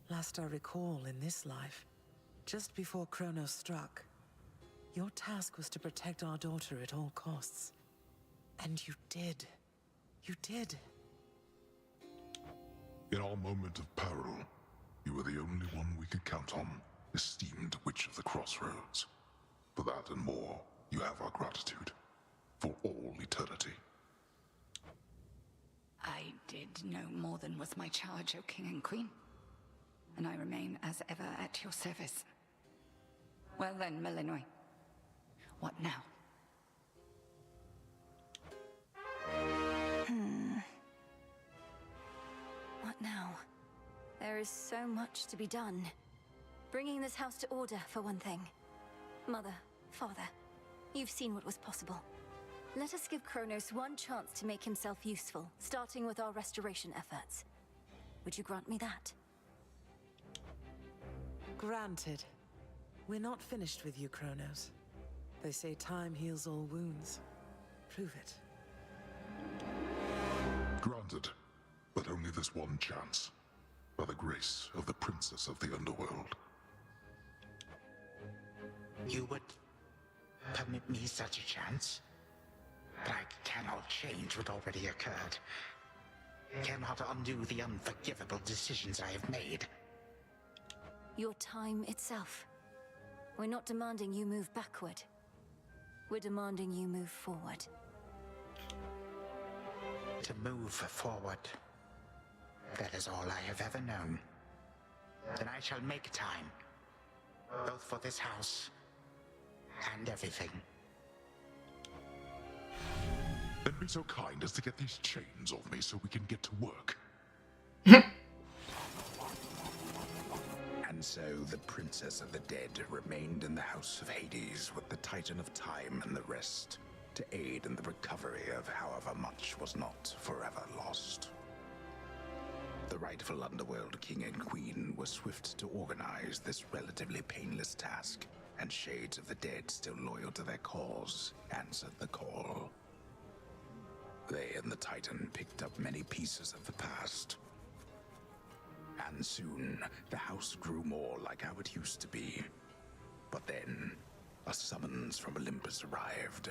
[SPEAKER 14] Last I recall in this life, just before Kronos struck, your task was to protect our daughter at all costs. And you did. You did.
[SPEAKER 5] In our moment of peril, you were the only one we could count on, esteemed Witch of the Crossroads. For that and more, you have our gratitude. For all eternity.
[SPEAKER 2] I did no more than was my charge, O King and Queen. And I remain as ever at your service. Well then, Millenoi. What now?
[SPEAKER 10] What now? There is so much to be done. Bringing this house to order, for one thing. Mother, Father, you've seen what was possible. Let us give Kronos one chance to make himself useful, starting with our restoration efforts. Would you grant me that?
[SPEAKER 14] Granted. We're not finished with you, Kronos. They say time heals all wounds. Prove it.
[SPEAKER 5] Granted, but only this one chance. By the grace of the Princess of the Underworld.
[SPEAKER 7] You would permit me such a chance? But I cannot change what already occurred. Cannot undo the unforgivable decisions I have made.
[SPEAKER 10] Your time itself. We're not demanding you move backward. We're demanding you move forward.
[SPEAKER 7] To move forward. That is all I have ever known. Then I shall make time. Both for this house and everything.
[SPEAKER 5] Then be so kind as to get these chains off me so we can get to work.
[SPEAKER 12] And so the Princess of the Dead remained in the House of Hades with the Titan of Time and the rest, to aid in the recovery of however much was not forever lost. The rightful Underworld King and Queen were swift to organize this relatively painless task, and shades of the dead still loyal to their cause answered the call. They and the Titan picked up many pieces of the past. And soon, the house grew more like how it used to be. But then, a summons from Olympus arrived,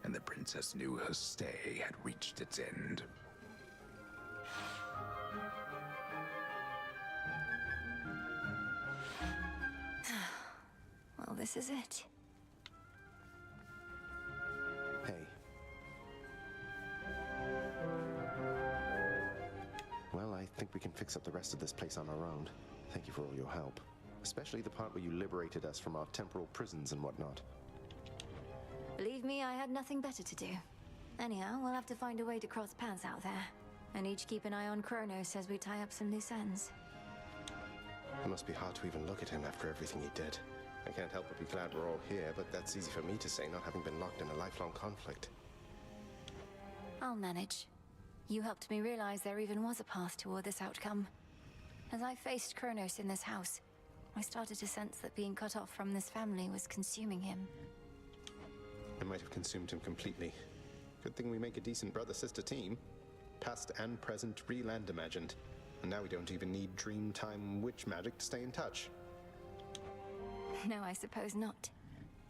[SPEAKER 12] and the princess knew her stay had reached its end.
[SPEAKER 10] Well, this is it.
[SPEAKER 6] Hey. we can fix up the rest of this place on our own. Thank you for all your help. Especially the part where you liberated us from our temporal prisons and whatnot.
[SPEAKER 10] Believe me, I had nothing better to do. Anyhow, we'll have to find a way to cross paths out there. And each keep an eye on Kronos as we tie up some loose ends.
[SPEAKER 6] It must be hard to even look at him after everything he did. I can't help but be glad we're all here, but that's easy for me to say, not having been locked in a lifelong conflict.
[SPEAKER 10] I'll manage. You helped me realize there even was a path toward this outcome. As I faced Kronos in this house, I started to sense that being cut off from this family was consuming him.
[SPEAKER 6] It might have consumed him completely. Good thing we make a decent brother-sister team. Past and present, real and imagined. And now we don't even need Dreamtime witch magic to stay in touch.
[SPEAKER 10] No, I suppose not.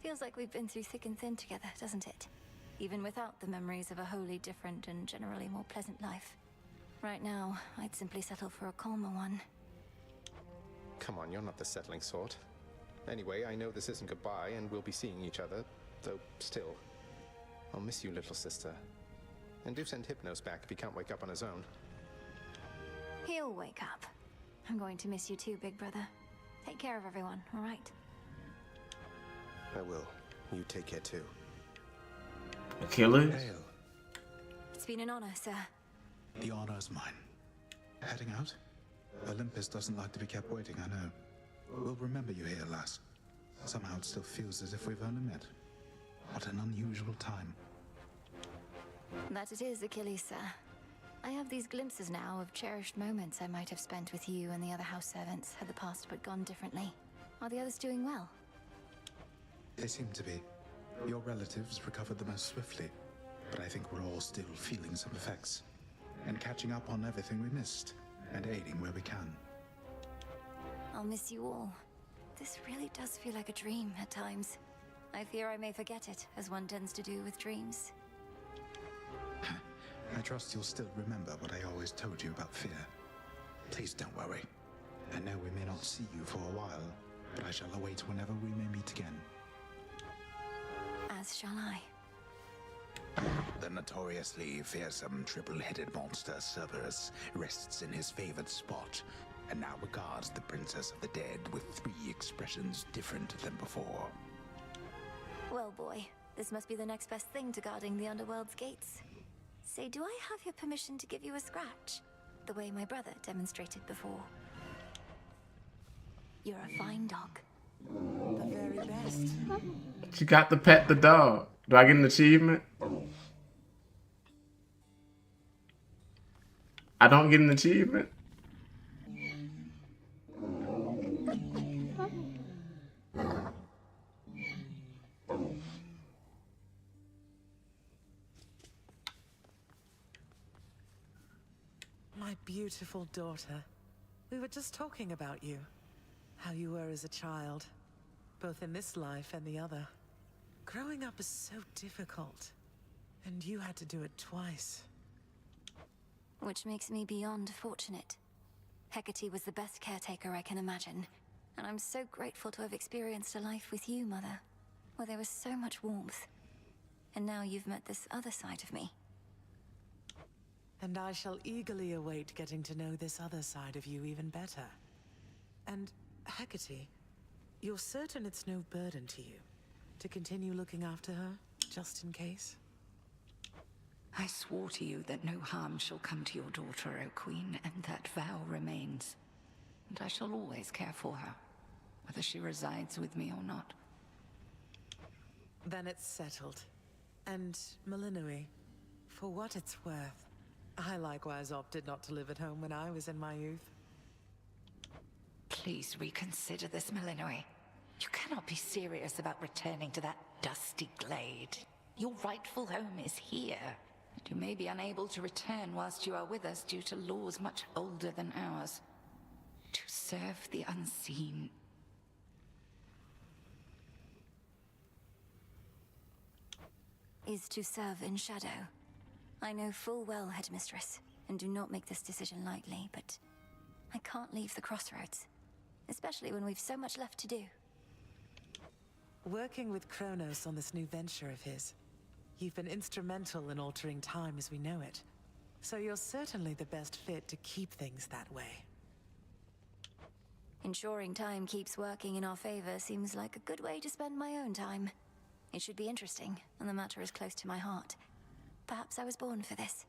[SPEAKER 10] Feels like we've been through thick and thin together, doesn't it? Even without the memories of a wholly different and generally more pleasant life. Right now, I'd simply settle for a calmer one.
[SPEAKER 6] Come on, you're not the settling sort. Anyway, I know this isn't goodbye, and we'll be seeing each other, though still. I'll miss you, little sister. And do send Hypnos back if he can't wake up on his own.
[SPEAKER 10] He'll wake up. I'm going to miss you too, big brother. Take care of everyone, all right?
[SPEAKER 6] I will. You take care too.
[SPEAKER 1] Achilles?
[SPEAKER 12] Hail.
[SPEAKER 10] It's been an honor, sir.
[SPEAKER 12] The honor's mine. Heading out? Olympus doesn't like to be kept waiting, I know. We'll remember you here, lass. Somehow it still feels as if we've only met. What an unusual time.
[SPEAKER 10] That it is, Achilles, sir. I have these glimpses now of cherished moments I might have spent with you and the other house servants had the past but gone differently. Are the others doing well?
[SPEAKER 12] They seem to be. Your relatives recovered the most swiftly, but I think we're all still feeling some effects. And catching up on everything we missed, and aiding where we can.
[SPEAKER 10] I'll miss you all. This really does feel like a dream at times. I fear I may forget it, as one tends to do with dreams.
[SPEAKER 12] I trust you'll still remember what I always told you about fear. Please don't worry. I know we may not see you for a while, but I shall await whenever we may meet again.
[SPEAKER 10] As shall I.
[SPEAKER 12] The notoriously fearsome triple-headed monster Cerberus rests in his favored spot, and now regards the Princess of the Dead with 3 expressions different than before.
[SPEAKER 10] Well, boy, this must be the next best thing to guarding the Underworld's gates. Say, do I have your permission to give you a scratch? The way my brother demonstrated before. You're a fine dog.
[SPEAKER 14] The very best.
[SPEAKER 1] She got to pet the dog. Do I get an achievement? I don't get an achievement?
[SPEAKER 14] My beautiful daughter. We were just talking about you. How you were as a child. Both in this life and the other. Growing up is so difficult. And you had to do it twice.
[SPEAKER 10] Which makes me beyond fortunate. Hecate was the best caretaker I can imagine. And I'm so grateful to have experienced a life with you, Mother. Where there was so much warmth. And now you've met this other side of me.
[SPEAKER 14] And I shall eagerly await getting to know this other side of you even better. And, Hecate, you're certain it's no burden to you to continue looking after her, just in case?
[SPEAKER 2] I swore to you that no harm shall come to your daughter, O Queen, and that vow remains. And I shall always care for her, whether she resides with me or not.
[SPEAKER 14] Then it's settled. And, Malinui, for what it's worth, I likewise opted not to live at home when I was in my youth.
[SPEAKER 2] Please reconsider this, Malinui. You cannot be serious about returning to that dusty glade. Your rightful home is here. And you may be unable to return whilst you are with us due to laws much older than ours. To serve the unseen.
[SPEAKER 10] Is to serve in shadow. I know full well, Headmistress, and do not make this decision lightly, but I can't leave the crossroads. Especially when we've so much left to do.
[SPEAKER 14] Working with Kronos on this new venture of his, you've been instrumental in altering time as we know it. So you're certainly the best fit to keep things that way.
[SPEAKER 10] Ensuring time keeps working in our favor seems like a good way to spend my own time. It should be interesting, and the matter is close to my heart. Perhaps I was born for this.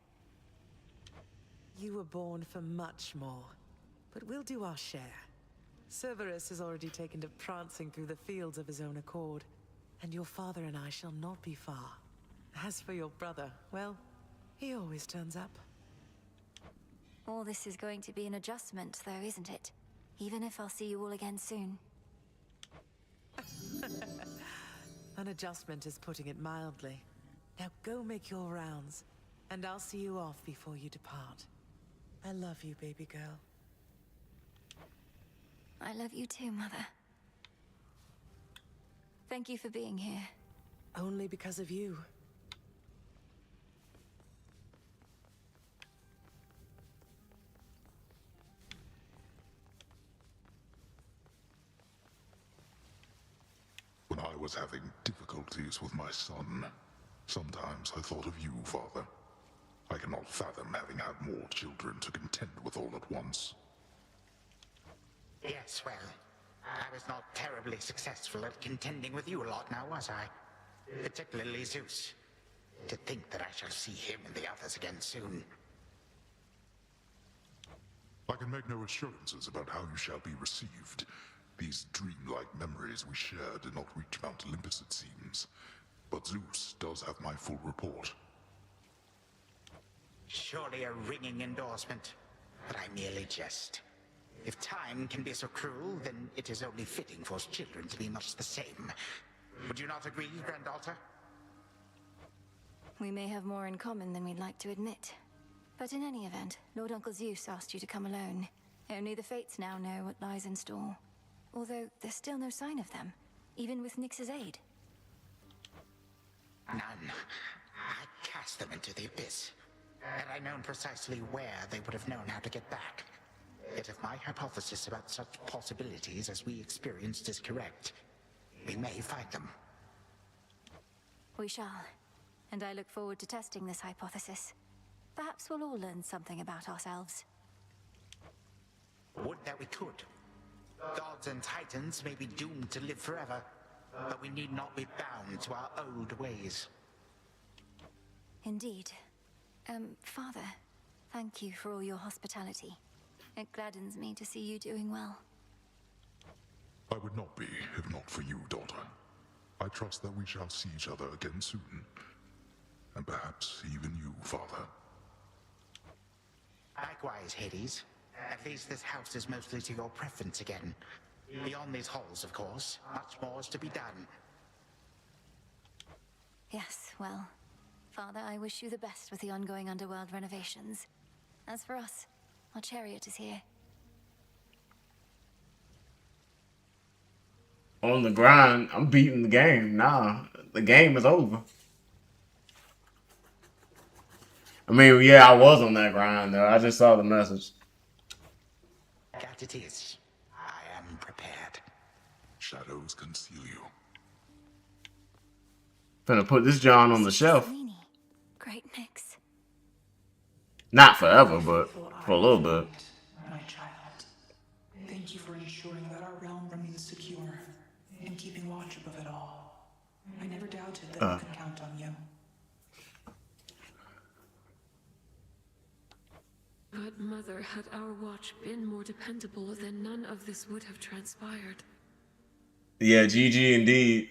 [SPEAKER 14] You were born for much more, but we'll do our share. Cerberus has already taken to prancing through the fields of his own accord, and your father and I shall not be far. As for your brother, well, he always turns up.
[SPEAKER 10] All this is going to be an adjustment, though, isn't it? Even if I'll see you all again soon.
[SPEAKER 14] An adjustment is putting it mildly. Now go make your rounds, and I'll see you off before you depart. I love you, baby girl.
[SPEAKER 10] I love you too, Mother. Thank you for being here.
[SPEAKER 14] Only because of you.
[SPEAKER 5] When I was having difficulties with my son, sometimes I thought of you, Father. I cannot fathom having had more children to contend with all at once.
[SPEAKER 7] Yes, well, I was not terribly successful at contending with you a lot now, was I? Particularly Zeus. To think that I shall see him and the others again soon.
[SPEAKER 5] I can make no assurances about how you shall be received. These dreamlike memories we share did not reach Mount Olympus, it seems. But Zeus does have my full report.
[SPEAKER 7] Surely a ringing endorsement, but I merely jest. If time can be so cruel, then it is only fitting for us children to be much the same. Would you not agree, Granddaughter?
[SPEAKER 10] We may have more in common than we'd like to admit. But in any event, Lord Uncle Zeus asked you to come alone. Only the Fates now know what lies in store. Although there's still no sign of them, even with Nyx's aid.
[SPEAKER 7] None. I cast them into the abyss. Had I known precisely where, they would have known how to get back. Yet if my hypothesis about such possibilities as we experienced is correct, we may find them.
[SPEAKER 10] We shall. And I look forward to testing this hypothesis. Perhaps we'll all learn something about ourselves.
[SPEAKER 7] Would that we could. Gods and titans may be doomed to live forever, but we need not be bound to our old ways.
[SPEAKER 10] Indeed. Father, thank you for all your hospitality. It gladdens me to see you doing well.
[SPEAKER 5] I would not be, if not for you, daughter. I trust that we shall see each other again soon. And perhaps even you, Father.
[SPEAKER 7] Likewise, Hades. At least this house is mostly to your preference again. Beyond these halls, of course, much more is to be done.
[SPEAKER 10] Yes, well, Father, I wish you the best with the ongoing underworld renovations. As for us, our chariot is here.
[SPEAKER 1] On the grind, I'm beating the game. Nah, the game is over. I mean, yeah, I was on that grind, though. I just saw the message.
[SPEAKER 7] That it is. I am prepared.
[SPEAKER 5] Shadows conceal you.
[SPEAKER 1] Finna put this John on the shelf.
[SPEAKER 10] Great mix.
[SPEAKER 1] Not forever, but for a little bit.
[SPEAKER 15] My child, thank you for ensuring that our realm remains secure and keeping watch above it all. I never doubted that we could count on you.
[SPEAKER 16] But Mother, had our watch been more dependable, then none of this would have transpired.
[SPEAKER 1] Yeah, GG indeed.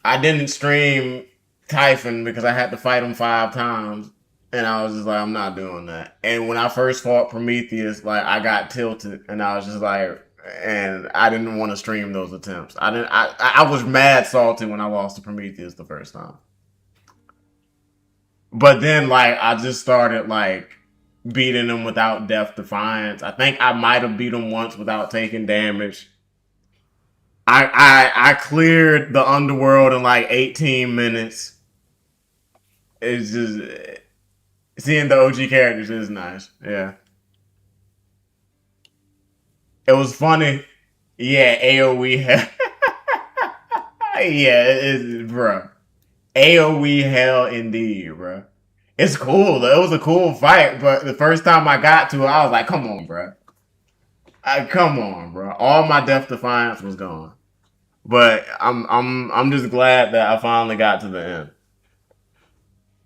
[SPEAKER 1] I didn't stream Typhon because I had to fight him 5 times. And I was just like, I'm not doing that. And when I first fought Prometheus, like, I got tilted. And I was just like, and I didn't want to stream those attempts. I was mad salty when I lost to Prometheus the first time. But then, like, I just started, like, beating him without Death Defiance. I think I might have beat him once without taking damage. I cleared the underworld in like 18 minutes. It's just seeing the OG characters is nice. Yeah. It was funny. Yeah, AoE hell. Yeah, it's bruh. AoE hell indeed, bruh. It's cool though. It was a cool fight, but the first time I got to it, I was like, "Come on, bro! Come on, bro!" All my Death Defiance was gone. But I'm just glad that I finally got to the end.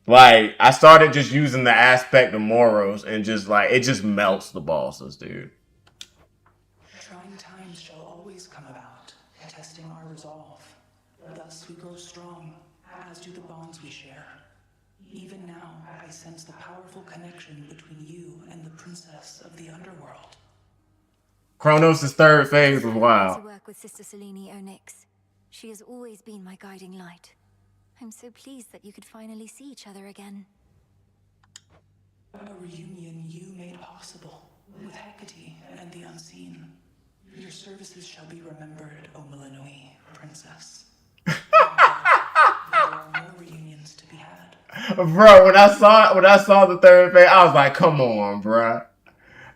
[SPEAKER 1] Like I started just using the aspect of Moros and just like it just melts the bosses, dude.
[SPEAKER 15] Trying times shall always come about, testing our resolve. Thus we grow strong, as do the bonds we share. Even now, I sense the powerful connection between you and the princess of the underworld.
[SPEAKER 1] Kronos' third phase was
[SPEAKER 10] To
[SPEAKER 1] wild.
[SPEAKER 10] work with Sister Selene Onyx. She has always been my guiding light. I'm so pleased that you could finally see each other again.
[SPEAKER 15] A reunion you made possible, with Hecate and the Unseen. Your services shall be remembered, O Melanoi, princess. There are more reunions to be had.
[SPEAKER 1] Bro, when I saw the third phase, I was like, "Come on, bro."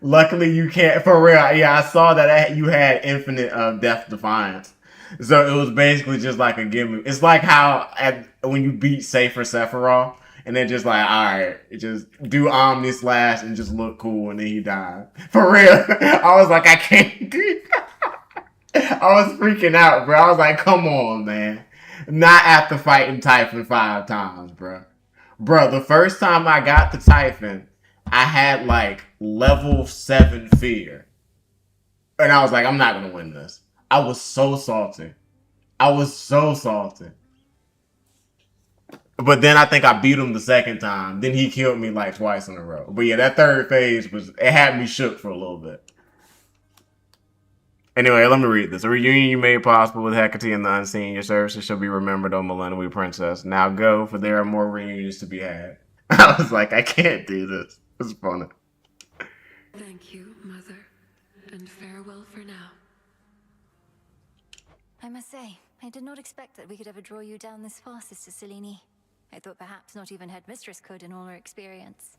[SPEAKER 1] Luckily, you can't for real. Yeah, I saw that you had infinite Death Defiance, so it was basically just like a gimmick. It's like how when you beat Safer Sephiroth, and then just like, all right, just do Omni Slash and just look cool, and then he died. For real, I was like, I can't. I was freaking out, bro. I was like, come on, man. Not after fighting Typhon 5 times, bro. Bro, the first time I got to Typhon, I had like level 7 fear. And I was like, I'm not going to win this. I was so salty. I was so salty. But then I think I beat him the second time. Then he killed me like twice in a row. But yeah, that third phase it had me shook for a little bit. Anyway, let me read this. A reunion you made possible with Hecate and the Unseen. Your services shall be remembered, O Melanoi Princess. Now go, for there are more reunions to be had. I was like, I can't do this. It's funny.
[SPEAKER 16] Thank you, Mother, and farewell for now.
[SPEAKER 10] I must say, I did not expect that we could ever draw you down this far, Sister Selene. I thought perhaps not even Headmistress could in all her experience.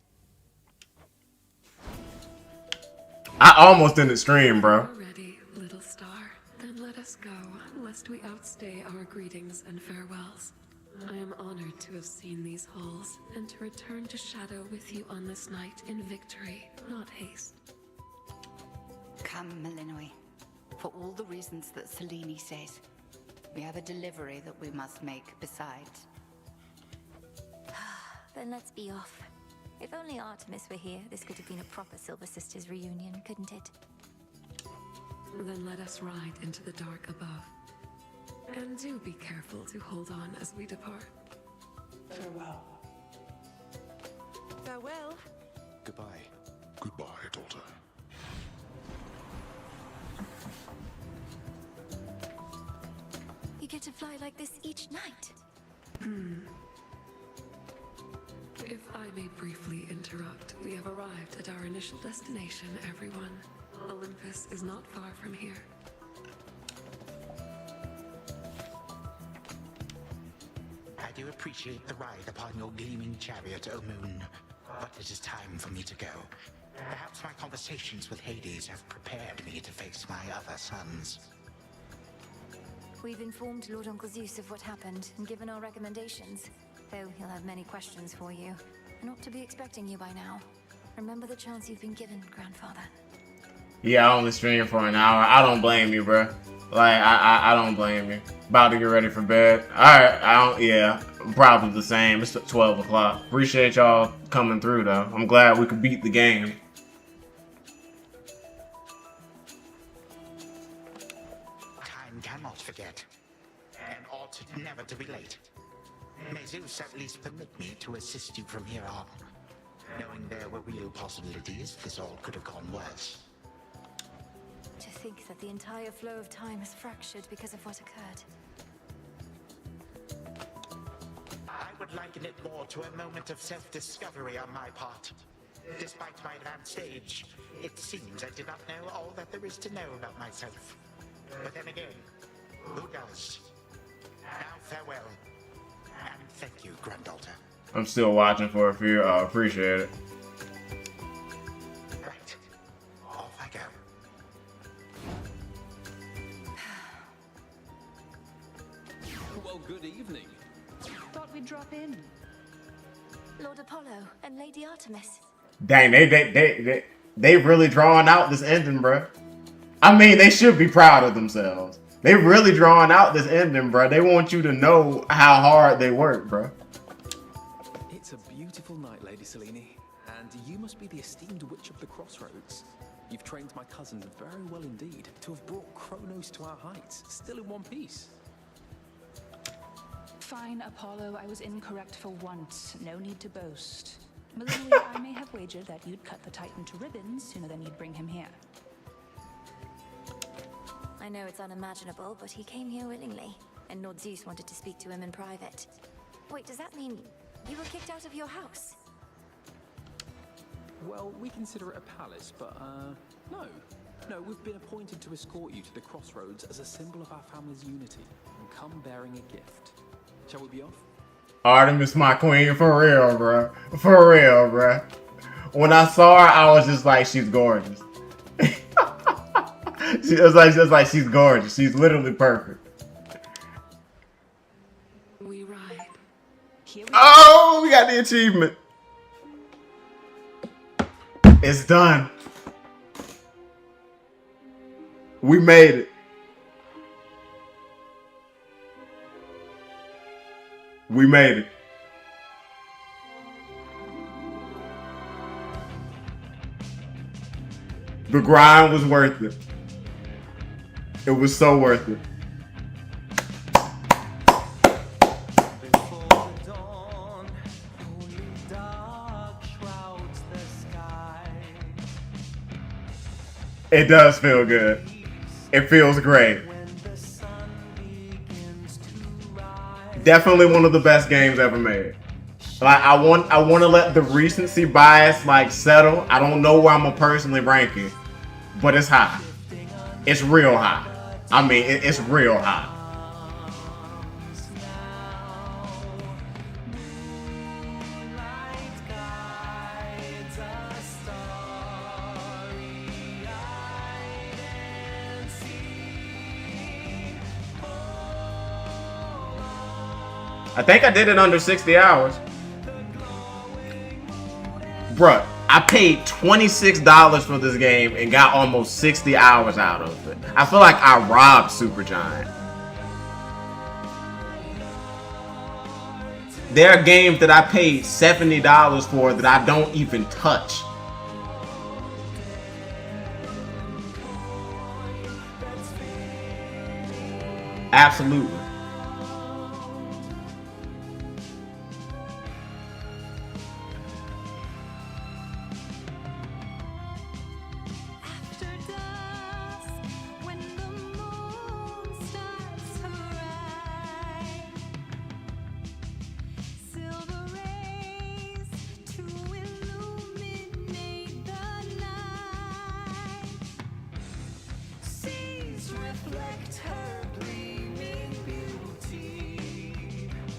[SPEAKER 1] I almost didn't stream, bro.
[SPEAKER 16] Ready, little star. Then let us go, lest we outstay our greetings and farewells. I am honored to have seen these halls, and to return to Shadow with you on this night in victory, not haste.
[SPEAKER 2] Come, Melanoi. For all the reasons that Selene says, we have a delivery that we must make besides.
[SPEAKER 10] Then let's be off. If only Artemis were here, this could have been a proper Silver Sisters reunion, couldn't it?
[SPEAKER 16] Then let us ride into the dark above. And do be careful to hold on as we depart.
[SPEAKER 15] Farewell.
[SPEAKER 14] Farewell.
[SPEAKER 6] Goodbye.
[SPEAKER 3] Goodbye, daughter.
[SPEAKER 10] You get to fly like this each night.
[SPEAKER 16] If I may briefly interrupt, we have arrived at our initial destination, everyone. Olympus is not far from here.
[SPEAKER 7] I do appreciate the ride upon your gleaming chariot, O Moon, but it is time for me to go. Perhaps my conversations with Hades have prepared me to face my other sons.
[SPEAKER 10] We've informed Lord Uncle Zeus of what happened and given our recommendations. Though he'll have many questions for you. And ought to be expecting you by now. Remember the chance you've been given, Grandfather.
[SPEAKER 1] Yeah, I only streamed for an hour. I don't blame you, bro. Like, I don't blame you. About to get ready for bed. Alright, yeah. Probably the same. It's 12 o'clock. Appreciate y'all coming through, though. I'm glad we could beat the game.
[SPEAKER 7] Time cannot forget, and ought never to be late. May Zeus at least permit me to assist you from here on. Knowing there were real possibilities, this all could have gone worse.
[SPEAKER 10] To think that the entire flow of time is fractured because of what occurred.
[SPEAKER 7] I would liken it more to a moment of self-discovery on my part. Despite my advanced age, it seems I did not know all that there is to know about myself. But then again, who does? Now farewell. And thank you, granddaughter.
[SPEAKER 1] I'm still watching for a few. Appreciate it.
[SPEAKER 7] Right. Off I go.
[SPEAKER 17] Well, good evening.
[SPEAKER 4] Thought we'd drop in.
[SPEAKER 10] Lord Apollo and Lady Artemis.
[SPEAKER 1] Dang, they really drawing out this ending, bruh. I mean, they should be proud of themselves. They really drawing out this ending, bruh. They want you to know how hard they work, bruh.
[SPEAKER 17] It's a beautiful night, Lady Selene, and you must be the esteemed witch of the Crossroads. You've trained my cousin very well indeed to have brought Kronos to our heights, still in one piece.
[SPEAKER 4] Fine, Apollo, I was incorrect for once. No need to boast. Malloy, I may have wagered that you'd cut the Titan to ribbons sooner than you'd bring him here.
[SPEAKER 10] I know it's unimaginable, but he came here willingly, and Lord Zeus wanted to speak to him in private. Wait, does that mean you were kicked out of your house?
[SPEAKER 17] Well, we consider it a palace, but, no. No, we've been appointed to escort you to the Crossroads as a symbol of our family's unity, and come bearing a gift. Shall we be off?
[SPEAKER 1] Artemis, my queen, for real, bruh. For real, bruh. When I saw her, I was just like, she's gorgeous. Just like she's gorgeous. She's literally perfect.
[SPEAKER 16] We ride.
[SPEAKER 1] Oh, we got the achievement. It's done. We made it. We made it. The grind was worth it. It was so worth it. It does feel good. It feels great. Definitely one of the best games ever made. Like I want to let the recency bias like settle. I don't know where I'm gonna personally rank it, but it's high. It's real high. I mean, it's real high. I think I did it under 60 hours. Bruh, I paid $26 for this game and got almost 60 hours out of it. I feel like I robbed Supergiant. There are games that I paid $70 for that I don't even touch. Absolutely.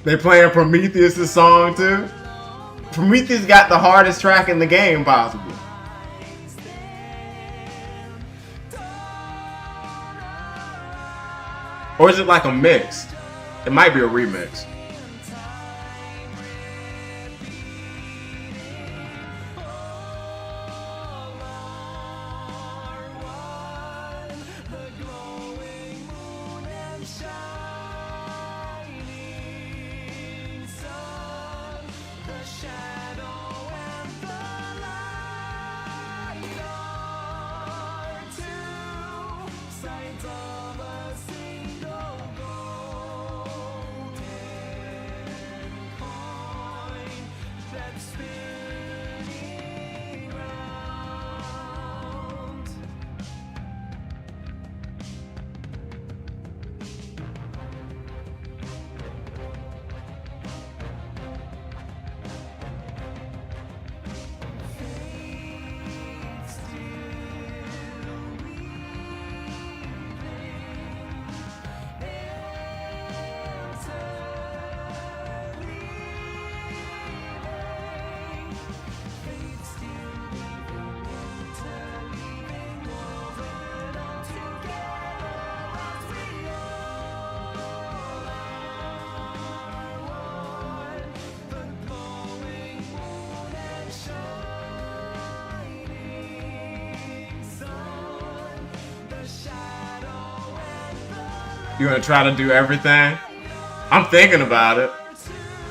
[SPEAKER 1] They playing Prometheus' song too. Prometheus got the hardest track in the game, possibly. Or is it like a mix? It might be a remix. You're gonna try to do everything? I'm thinking about it.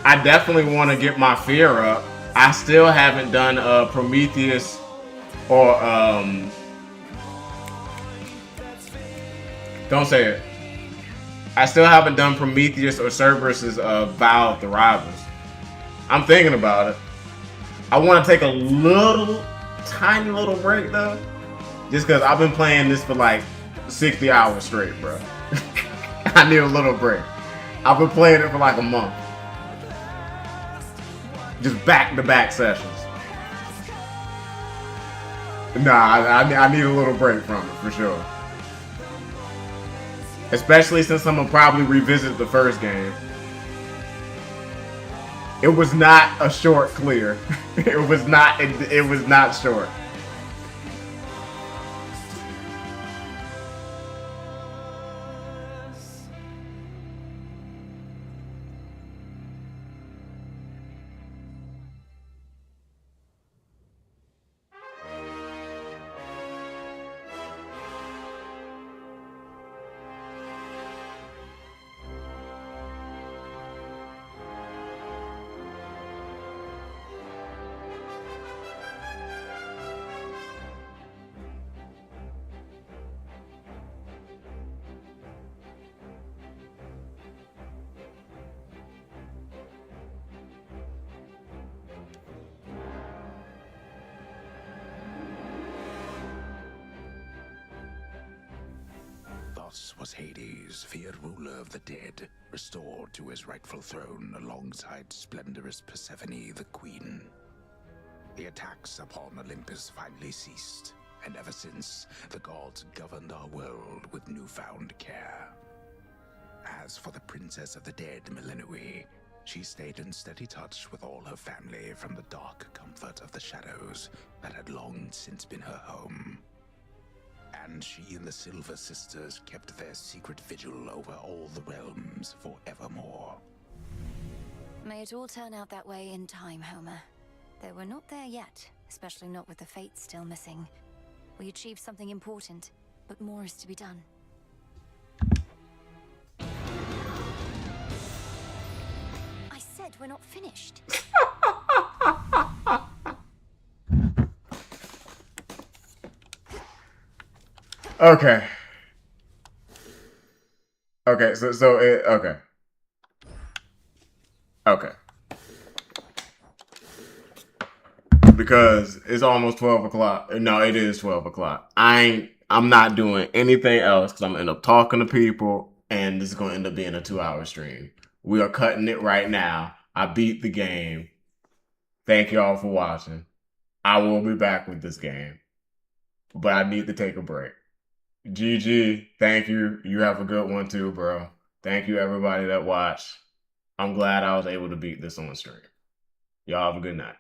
[SPEAKER 1] I definitely want to get my fear up. I still haven't done Prometheus or don't say it. I still haven't done Prometheus or Cerberus's Vow of the Rivals. I'm thinking about it. I want to take a little, tiny little break though, just because I've been playing this for like 60 hours straight, bro. I need a little break. I've been playing it for like a month. Just back-to-back sessions. Nah, I need a little break from it, for sure. Especially since I'm gonna probably revisit the first game. It was not a short clear. It was not short.
[SPEAKER 12] Thus was Hades, feared ruler of the dead, restored to his rightful throne alongside splendorous Persephone, the queen. The attacks upon Olympus finally ceased, and ever since, the gods governed our world with newfound care. As for the princess of the dead, Melinoe, she stayed in steady touch with all her family from the dark comfort of the shadows that had long since been her home. And she and the Silver Sisters kept their secret vigil over all the realms forevermore.
[SPEAKER 10] May it all turn out that way in time, Homer. Though we're not there yet, especially not with the Fates still missing. We achieved something important, but more is to be done. I said we're not finished.
[SPEAKER 1] Okay. Okay, okay. Okay. Because it's almost 12 o'clock. No, it is 12 o'clock. I'm not doing anything else because I'm gonna end up talking to people and this is gonna end up being a 2-hour stream. We are cutting it right now. I beat the game. Thank y'all for watching. I will be back with this game. But I need to take a break. GG, thank you. You have a good one too, bro. Thank you everybody that watched. I'm glad I was able to beat this on stream. Y'all have a good night.